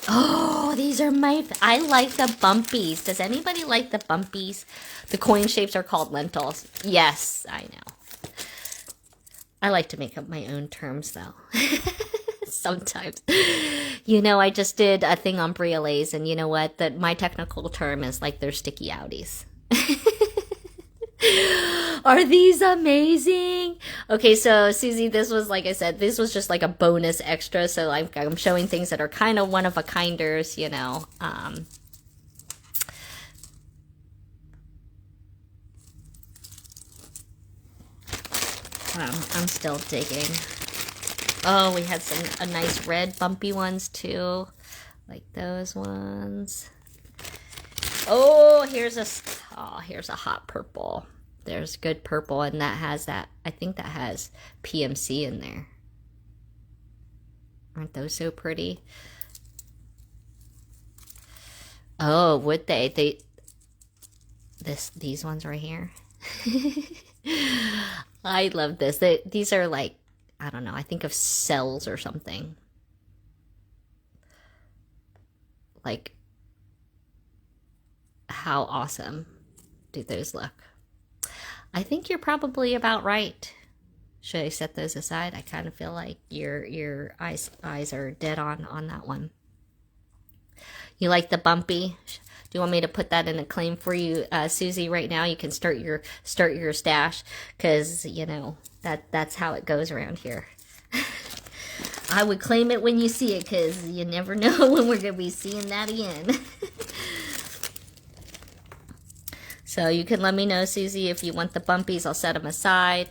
Oh, Oh, these are I like the bumpies. Does anybody like the bumpies? The coin shapes are called lentils. Yes, I know. I like to make up my own terms, though. Sometimes. You know, I just did a thing on briolets, and you know what? That my technical term is like they're sticky outies. Are these amazing? Okay, so Susie, this was, like I said, this was just like a bonus extra. So I'm showing things that are kind of one of a kinders, you know. I'm still digging. Oh, we had a nice red bumpy ones too, like those ones. Oh, here's a hot purple. There's good purple, and that has that, I think that has PMC in there. Aren't those so pretty? Oh, would they? These ones right here. I love this. These are like, I don't know, I think of cells or something. Like, how awesome do those look? I think you're probably about right. Should I set those aside? I kind of feel like your eyes are dead on that one. You like the bumpy? Do you want me to put that in a claim for you, Susie? Right now, you can start your stash, because you know that's how it goes around here. I would claim it when you see it, because you never know when we're gonna be seeing that again. So you can let me know, Susie, if you want the bumpies. I'll set them aside.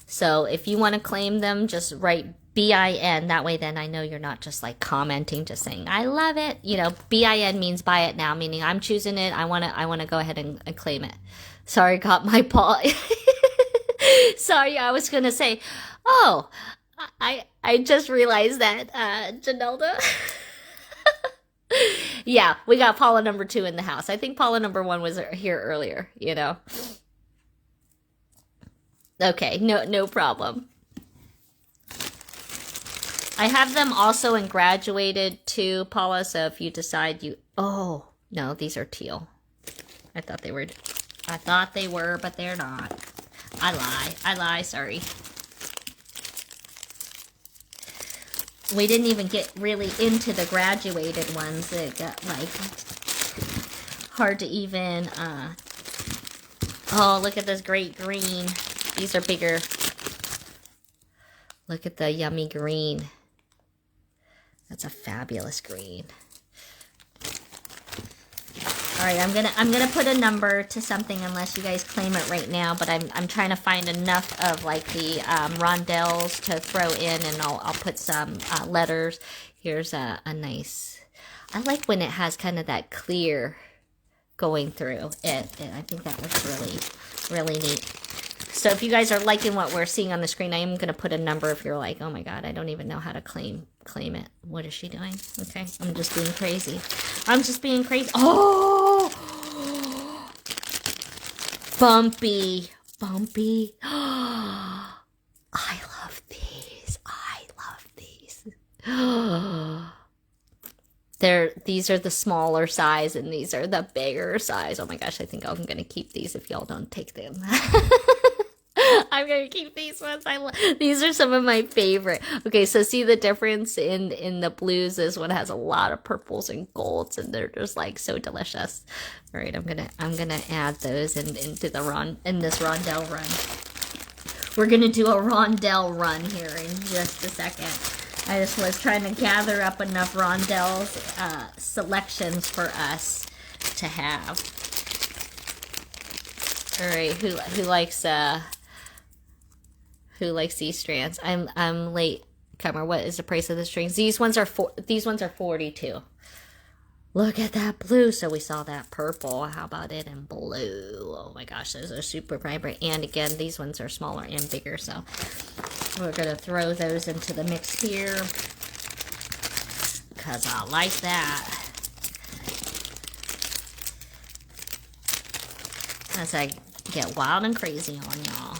So if you want to claim them, just write BIN. That way then I know you're not just like commenting, just saying, I love it. You know, BIN means buy it now, meaning I'm choosing it. I want to go ahead and claim it. Sorry, got my paw. Sorry, I was going to say, oh, I just realized that, Janelda. Yeah, we got Paula number 2 in the house. I think Paula number 1 was here earlier, you know. Okay, no problem. I have them also in graduated too, Paula, so if you decide oh, no, these are teal. I thought they were, but they're not. I lie, sorry. We didn't even get really into the graduated ones. It got like hard to even, oh, look at this great green. These are bigger. Look at the yummy green. That's a fabulous green. All right, I'm gonna put a number to something unless you guys claim it right now. But I'm trying to find enough of like the rondelles to throw in, and I'll put some letters. Here's a nice. I like when it has kind of that clear going through it. And I think that looks really neat. So if you guys are liking what we're seeing on the screen, I am gonna put a number. If you're like, oh my god, I don't even know how to claim it. What is she doing? Okay, I'm just being crazy. Oh, bumpy. I love these. These are the smaller size, and these are the bigger size. Oh my gosh, I think I'm gonna keep these if y'all don't take them. I'm gonna keep these ones. These are some of my favorite. Okay, so see the difference in the blues. This one has a lot of purples and golds, and they're just like so delicious. All right, I'm gonna add those into this rondelle run. We're gonna do a rondelle run here in just a second. I just was trying to gather up enough rondelles selections for us to have. All right, who likes these strands? I'm late comer. What is the price of the strings? These ones are 42. Look at that blue. So we saw that purple. How about it in blue? Oh my gosh, those are super vibrant. And again, these ones are smaller and bigger. So we're gonna throw those into the mix here because I like that. As I get wild and crazy on y'all.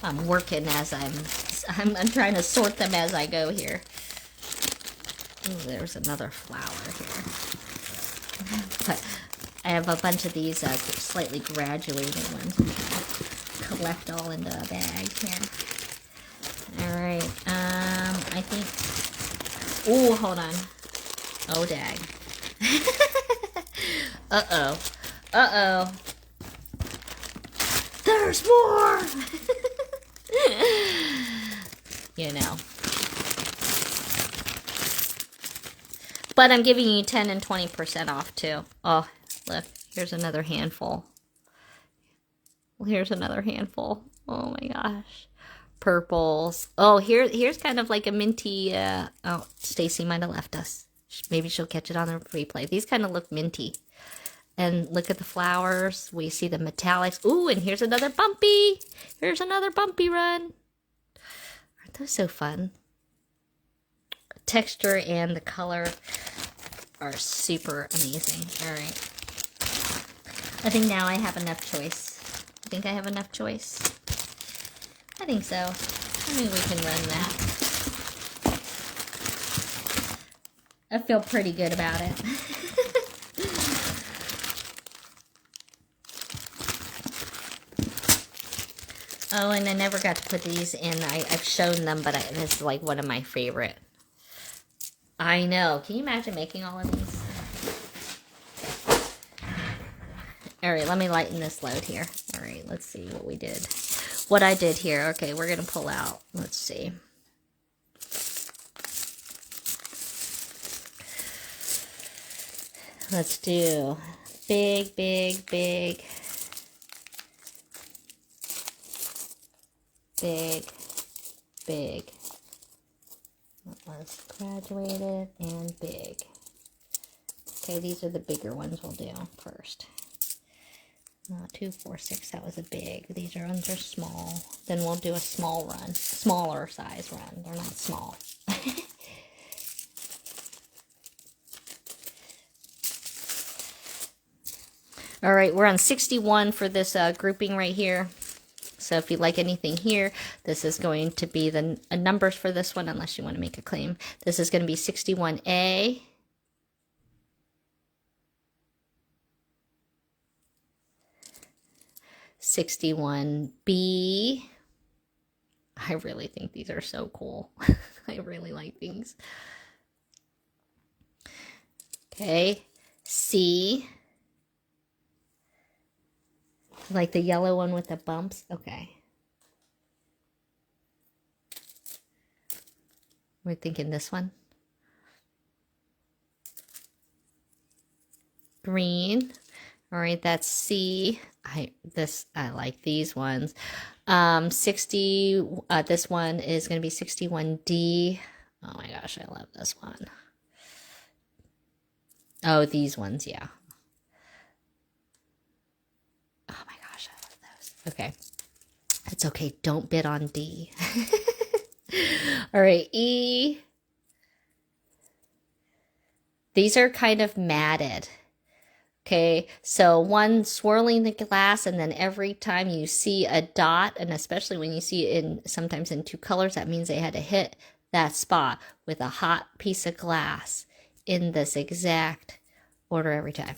I'm working as I'm trying to sort them as I go here. Ooh, there's another flower here. But I have a bunch of these slightly graduated ones. Collect all into a bag here. All right. I think. Oh, hold on. Oh, dag. Uh-oh. Uh-oh. There's more! You know. But I'm giving you 10 and 20% off, too. Oh, look. Here's another handful. Well, here's another handful. Oh, my gosh. Purples. Oh, here's kind of like a minty... oh, Stacy might have left us. Maybe she'll catch it on the replay. These kind of look minty. And look at the flowers. We see the metallics. Ooh, and here's another bumpy. Here's another bumpy run. Aren't those so fun? Texture and the color are super amazing. All right. I think now I have enough choice. I think I have enough choice. I think so. I think we can run that. I feel pretty good about it. Oh, and I never got to put these in. I've shown them, but this is like one of my favorite. I know. Can you imagine making all of these? All right, let me lighten this load here. All right, let's see what we did. What I did here. Okay, we're going to pull out. Let's see. Let's do big, big, big. Big, big. That was graduated and big. Okay, these are the bigger ones we'll do first. 2, 4, 6, that was a big. These ones are small. Then we'll do a small run, smaller size run. They're not small. All right, we're on 61 for this grouping right here. So if you like anything here, this is going to be the numbers for this one, unless you want to make a claim. This is going to be 61A. (61B). I really think these are so cool. I really like these. Okay, C. Like the yellow one with the bumps. Okay. We're thinking this one. Green. All right, that's C. I like these ones. 60. This one is going to be 61D. Oh my gosh, I love this one. Oh, these ones, yeah. Oh my gosh, I love those. Okay. It's okay. Don't bid on D. All right, E. These are kind of matted. Okay, so one swirling the glass, and then every time you see a dot, and especially when you see it sometimes in 2 colors, that means they had to hit that spot with a hot piece of glass in this exact order every time.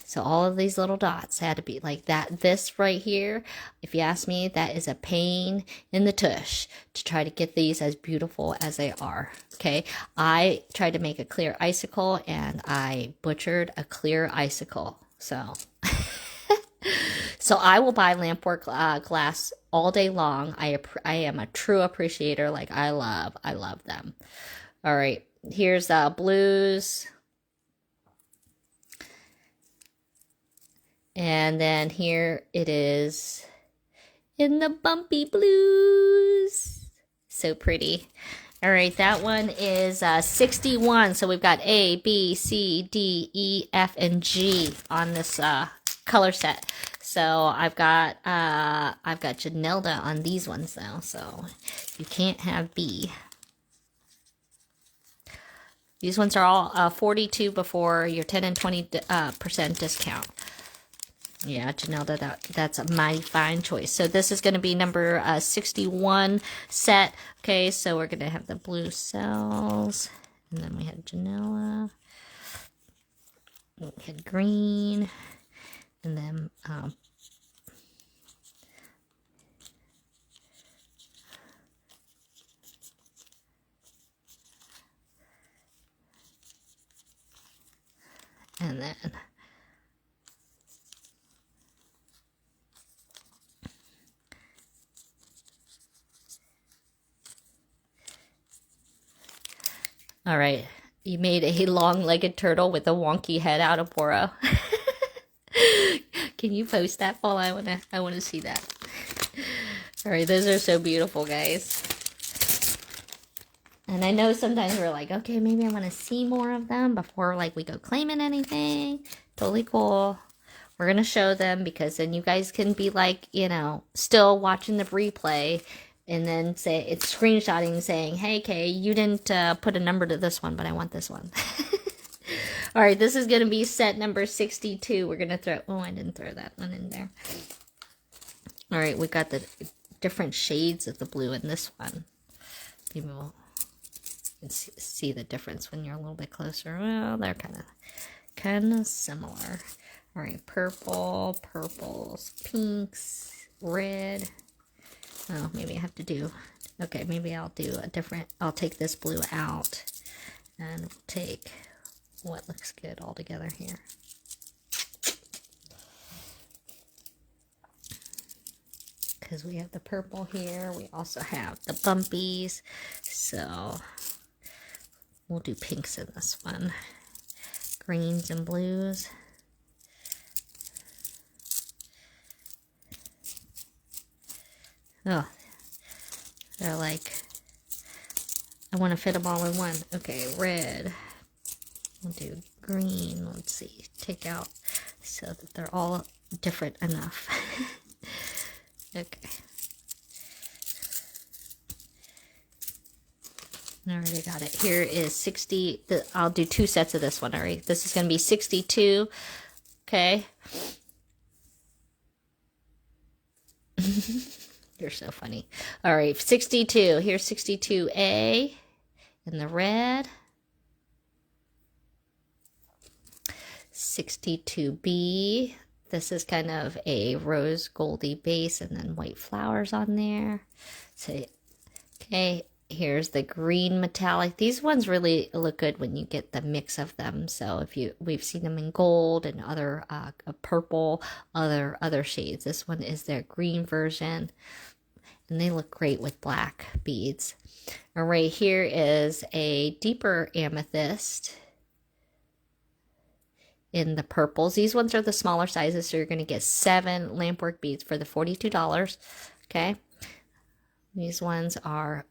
So all of these little dots had to be like that. This right here, if you ask me, that is a pain in the tush to try to get these as beautiful as they are. Okay, I tried to make a clear icicle and I butchered a clear icicle. So, so I will buy lampwork glass all day long. I am a true appreciator. Like I love them. All right, here's blues. And then here it is in the bumpy blues. So pretty. All right, that one is 61. So we've got A, B, C, D, E, F, and G on this color set. So I've got Janelda on these ones now. So you can't have B. These ones are all 42 before your 10 and 20% discount. Yeah, Janelle, that's a mighty fine choice. So this is going to be number 61 set. Okay, so we're going to have the blue cells. And then we had Janella. We had green. And then and then all right, you made a long-legged turtle with a wonky head out of Boro. Can you post that, Paul? I wanna see that. All right, those are so beautiful, guys. And I know sometimes we're like, okay, maybe I want to see more of them before like we go claiming anything. Totally cool. We're going to show them because then you guys can be like, you know, still watching the replay and then say it's screenshotting saying, hey, Kay, you didn't put a number to this one, but I want this one. All right, this is going to be set number 62. We're going to throw, oh, I didn't throw that one in there. All right, we got the different shades of the blue in this one. Maybe we'll see the difference when you're a little bit closer. Well, they're kind of similar. All right, purple, purples, pinks, red. Oh, maybe I have to do, okay, maybe I'll do a different, I'll take this blue out and take what looks good all together here. Because we have the purple here, we also have the bumpies, so we'll do pinks in this one, greens and blues. Oh, they're like, I want to fit them all in one. Okay, red. We'll do green. Let's see, take out so that they're all different enough. Okay. Already got it. Here is 60. I'll do two sets of this one. All right. This is going to be 62. Okay. You're so funny. All right. 62. Here's 62A in the red. 62B. This is kind of a rose goldy base and then white flowers on there. So, okay. Here's the green metallic. These ones really look good when you get the mix of them. So we've seen them in gold and other purple, other shades. This one is their green version, and they look great with black beads. And right here is a deeper amethyst in the purples. These ones are the smaller sizes, so you're going to get 7 lampwork beads for the $42. Okay, these ones are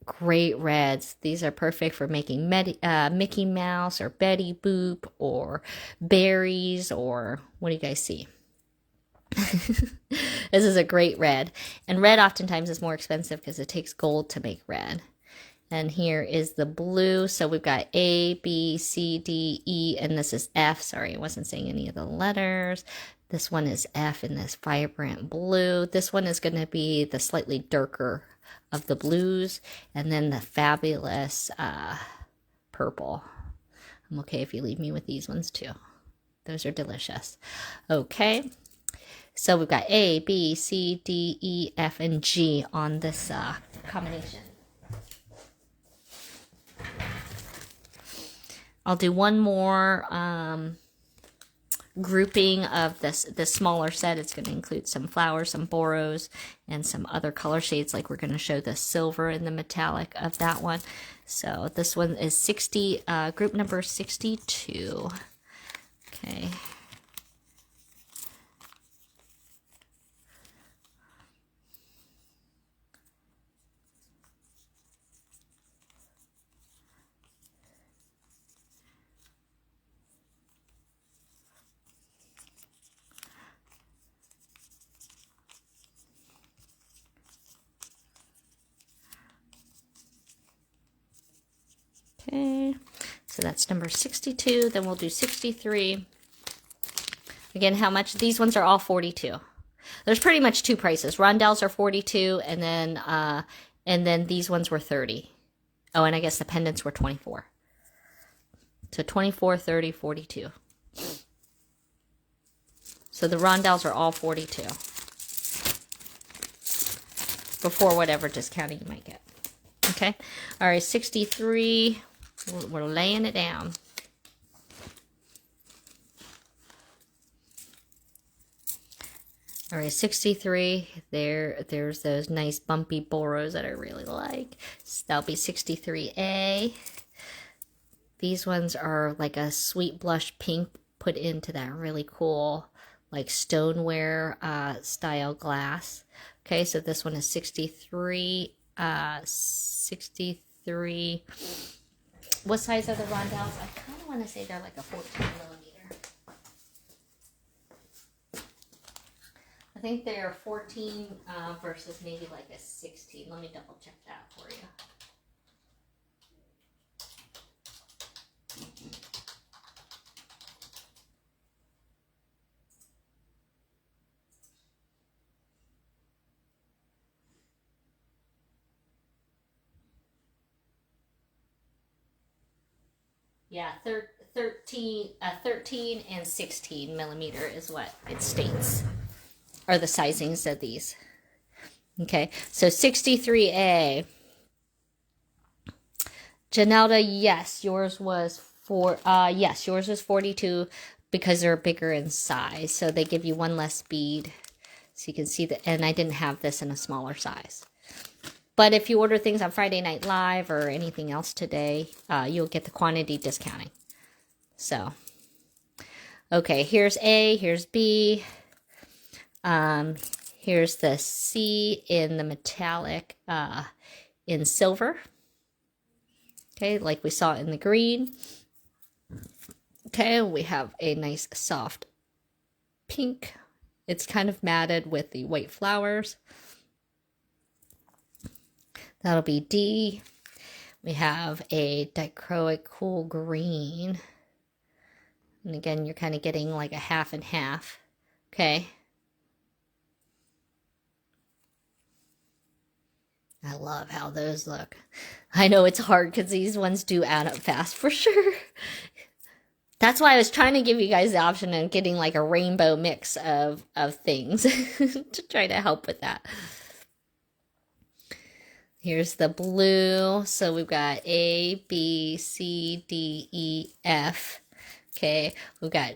great reds. These are perfect for making Mickey Mouse or Betty Boop or berries, or what do you guys see? This is a great red. And red oftentimes is more expensive because it takes gold to make red. And here is the blue. So we've got A, B, C, D, E, and this is F. Sorry, I wasn't saying any of the letters. This one is F in this vibrant blue. This one is going to be the slightly darker of the blues, and then the fabulous purple. I'm okay if you leave me with these ones too. Those are delicious. Okay, so we've got A, B, C, D, E, F, and G on this combination. I'll do one more grouping of this smaller set. It's going to include some flowers, some boros, and some other color shades, like we're going to show the silver and the metallic of that one. So this one is 60, group number 62. Okay. Okay, so that's number 62. Then we'll do 63. Again, how much? These ones are all 42. There's pretty much two prices. Rondelles are 42, and then these ones were 30. Oh, and I guess the pendants were 24. So 24, 30, 42. So the rondelles are all 42. Before whatever discounting you might get. Okay? All right, 63. We're laying it down. All right, 63. There's those nice bumpy boros that I really like. So that'll be 63A. These ones are like a sweet blush pink put into that really cool like stoneware style glass. Okay, so this one is 63. 63. What size are the rondelles? I kind of want to say they're like a 14 millimeter. I think they're 14 versus maybe like a 16. Let me double check that for you. Yeah, 13 and 16 millimeter is what it states. Are the sizings of these. Okay, so 63A. Janelda, yes, yours was yours was 42 because they're bigger in size. So they give you one less bead. So you can see that, and I didn't have this in a smaller size. But if you order things on Friday Night Live or anything else today, you'll get the quantity discounting. So, okay, here's A, here's B. Here's the C in the metallic, in silver. Okay, like we saw in the green. Okay, we have a nice soft pink. It's kind of matted with the white flowers. That'll be D. We have a dichroic cool green. And again, you're kind of getting like a half and half. Okay. I love how those look. I know it's hard because these ones do add up fast for sure. That's why I was trying to give you guys the option of getting like a rainbow mix of things to try to help with that. Here's the blue. So we've got A, B, C, D, E, F. Okay, we've got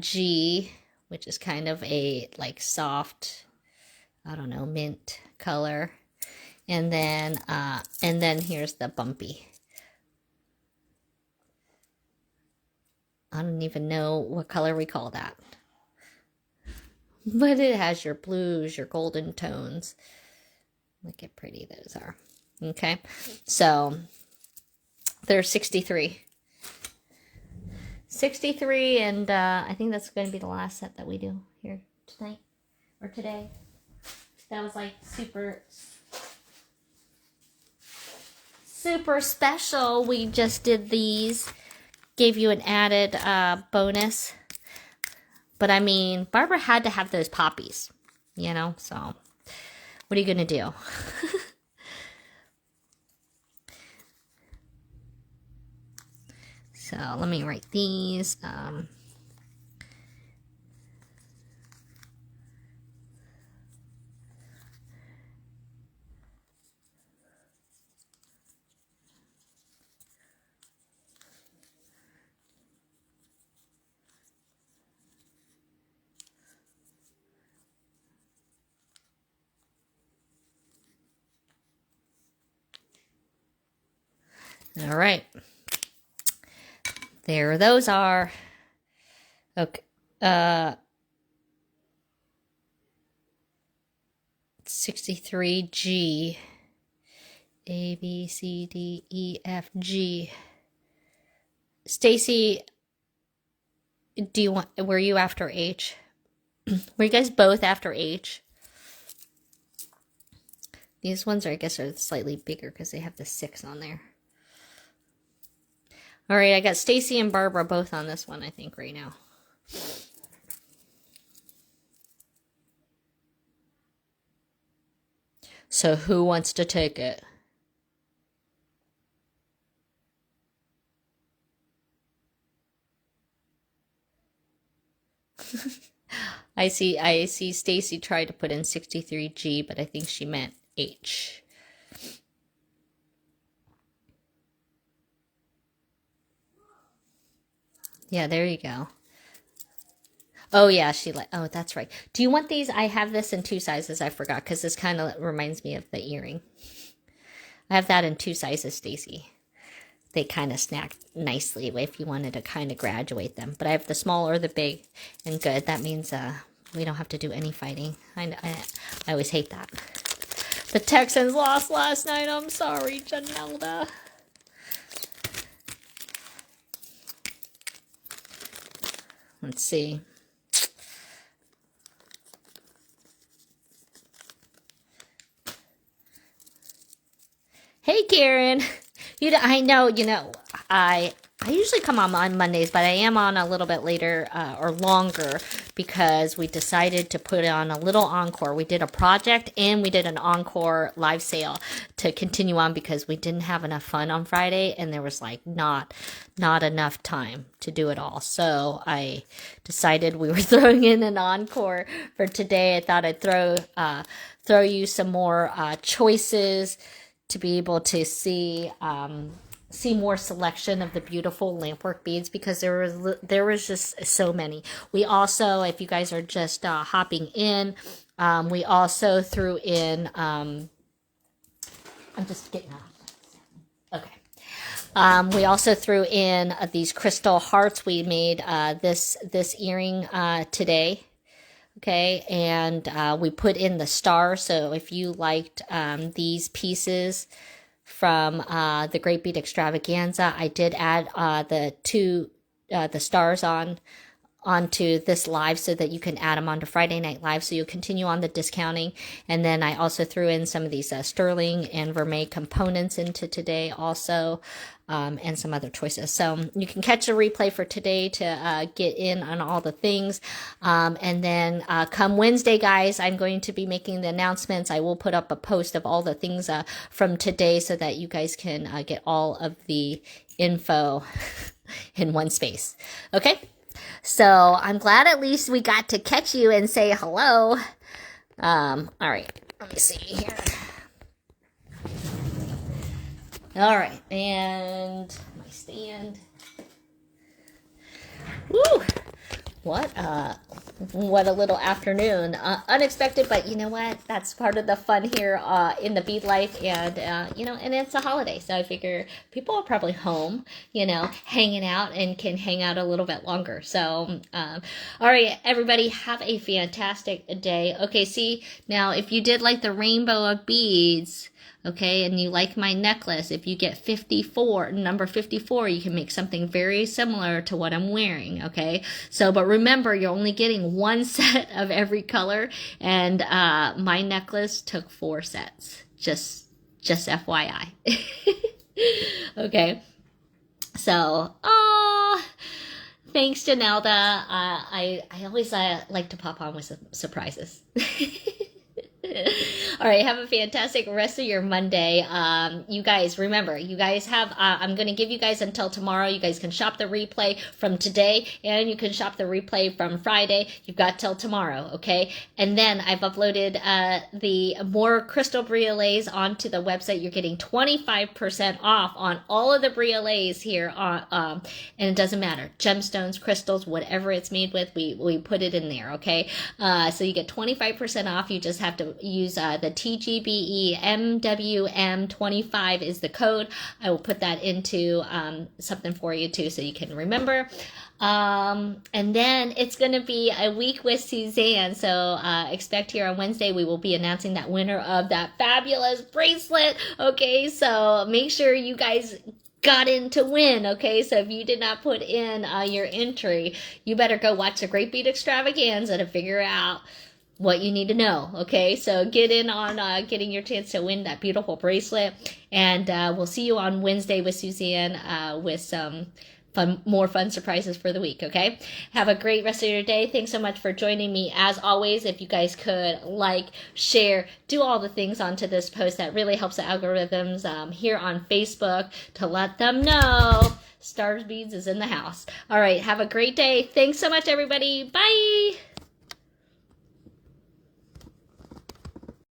G, which is kind of a like soft, I don't know, mint color. And then here's the bumpy. I don't even know what color we call that. But it has your blues, your golden tones. Look how pretty those are. Okay, so there's 63. 63, and I think that's going to be the last set that we do here tonight, or today. That was like super special. We just did these, gave you an added bonus. But I mean, Barbara had to have those poppies, you know, so what are you going to do? So let me write these. All right. There those are. Okay. 63G. A, B, C, D, E, F, G. Stacy, were you after H? Were you guys both after H? These ones are, I guess, are slightly bigger because they have the 6 on there. All right, I got Stacy and Barbara both on this one, I think, right now. So who wants to take it? I see Stacy tried to put in 63G, but I think she meant H. Yeah, there you go. Oh yeah, oh, that's right. Do you want these? I have this in 2 sizes. I forgot because this kind of reminds me of the earring. I have that in 2 sizes, Stacy. They kind of snack nicely if you wanted to kind of graduate them. But I have the small or the big, and good. That means we don't have to do any fighting. I always hate that. The Texans lost last night. I'm sorry, Janelda. Let's see. Hey, Karen. I know, I usually come on Mondays, but I am on a little bit later or longer because we decided to put on a little encore. We did a project and we did an encore live sale to continue on because we didn't have enough fun on Friday and there was like not enough time to do it all. So I decided we were throwing in an encore for today. I thought I'd throw you some more choices to be able to see more selection of the beautiful lampwork beads because there was just so many. We also, if you guys are just hopping in, we also threw in. I'm just getting out. Okay. We also threw in these crystal hearts. We made this earring today. Okay, and we put in the star. So if you liked these pieces from the Great Bead Extravaganza, I did add the stars onto this live so that you can add them onto Friday Night Live. So you'll continue on the discounting. And then I also threw in some of these sterling and vermeil components into today also. And some other choices. So you can catch a replay for today to get in on all the things. And then come Wednesday, guys, I'm going to be making the announcements. I will put up a post of all the things from today so that you guys can get all of the info in one space. Okay? So I'm glad at least we got to catch you and say hello. All right. Let me see here. All right, and my stand. Woo! What a little afternoon. Unexpected, but you know what? That's part of the fun here in the bead life, and and it's a holiday, so I figure people are probably home, hanging out and can hang out a little bit longer. So, all right, everybody, have a fantastic day. Okay, see now if you did like the rainbow of beads. Okay, and you like my necklace, if you get 54, number 54, you can make something very similar to what I'm wearing, okay? So, but remember, you're only getting 1 set of every color, and my necklace took 4 sets, just FYI. Okay, so, thanks, Janelda. I always like to pop on with some surprises. All right, have a fantastic rest of your Monday. You guys, remember, you guys have, I'm going to give you guys until tomorrow. You guys can shop the replay from today, and you can shop the replay from Friday. You've got till tomorrow, okay? And then I've uploaded the more crystal briolets onto the website. You're getting 25% off on all of the briolets here, and it doesn't matter. Gemstones, crystals, whatever it's made with, we put it in there, okay? So you get 25% off. You just have to use the TGBE MWM25 is the code. I will put that into something for you too so you can remember. And then it's going to be a week with Suzanne. So expect here on Wednesday we will be announcing that winner of that fabulous bracelet. Okay, so make sure you guys got in to win, okay? So if you did not put in your entry, you better go watch the Great Bead Extravaganza to figure out what you need to know, okay? So get in on getting your chance to win that beautiful bracelet, and we'll see you on Wednesday with Suzanne with some more fun surprises for the week, okay? Have a great rest of your day. Thanks so much for joining me. As always, if you guys could like, share, do all the things onto this post, that really helps the algorithms here on Facebook to let them know Stars Beads is in the house. All right, have a great day. Thanks so much, everybody. Bye.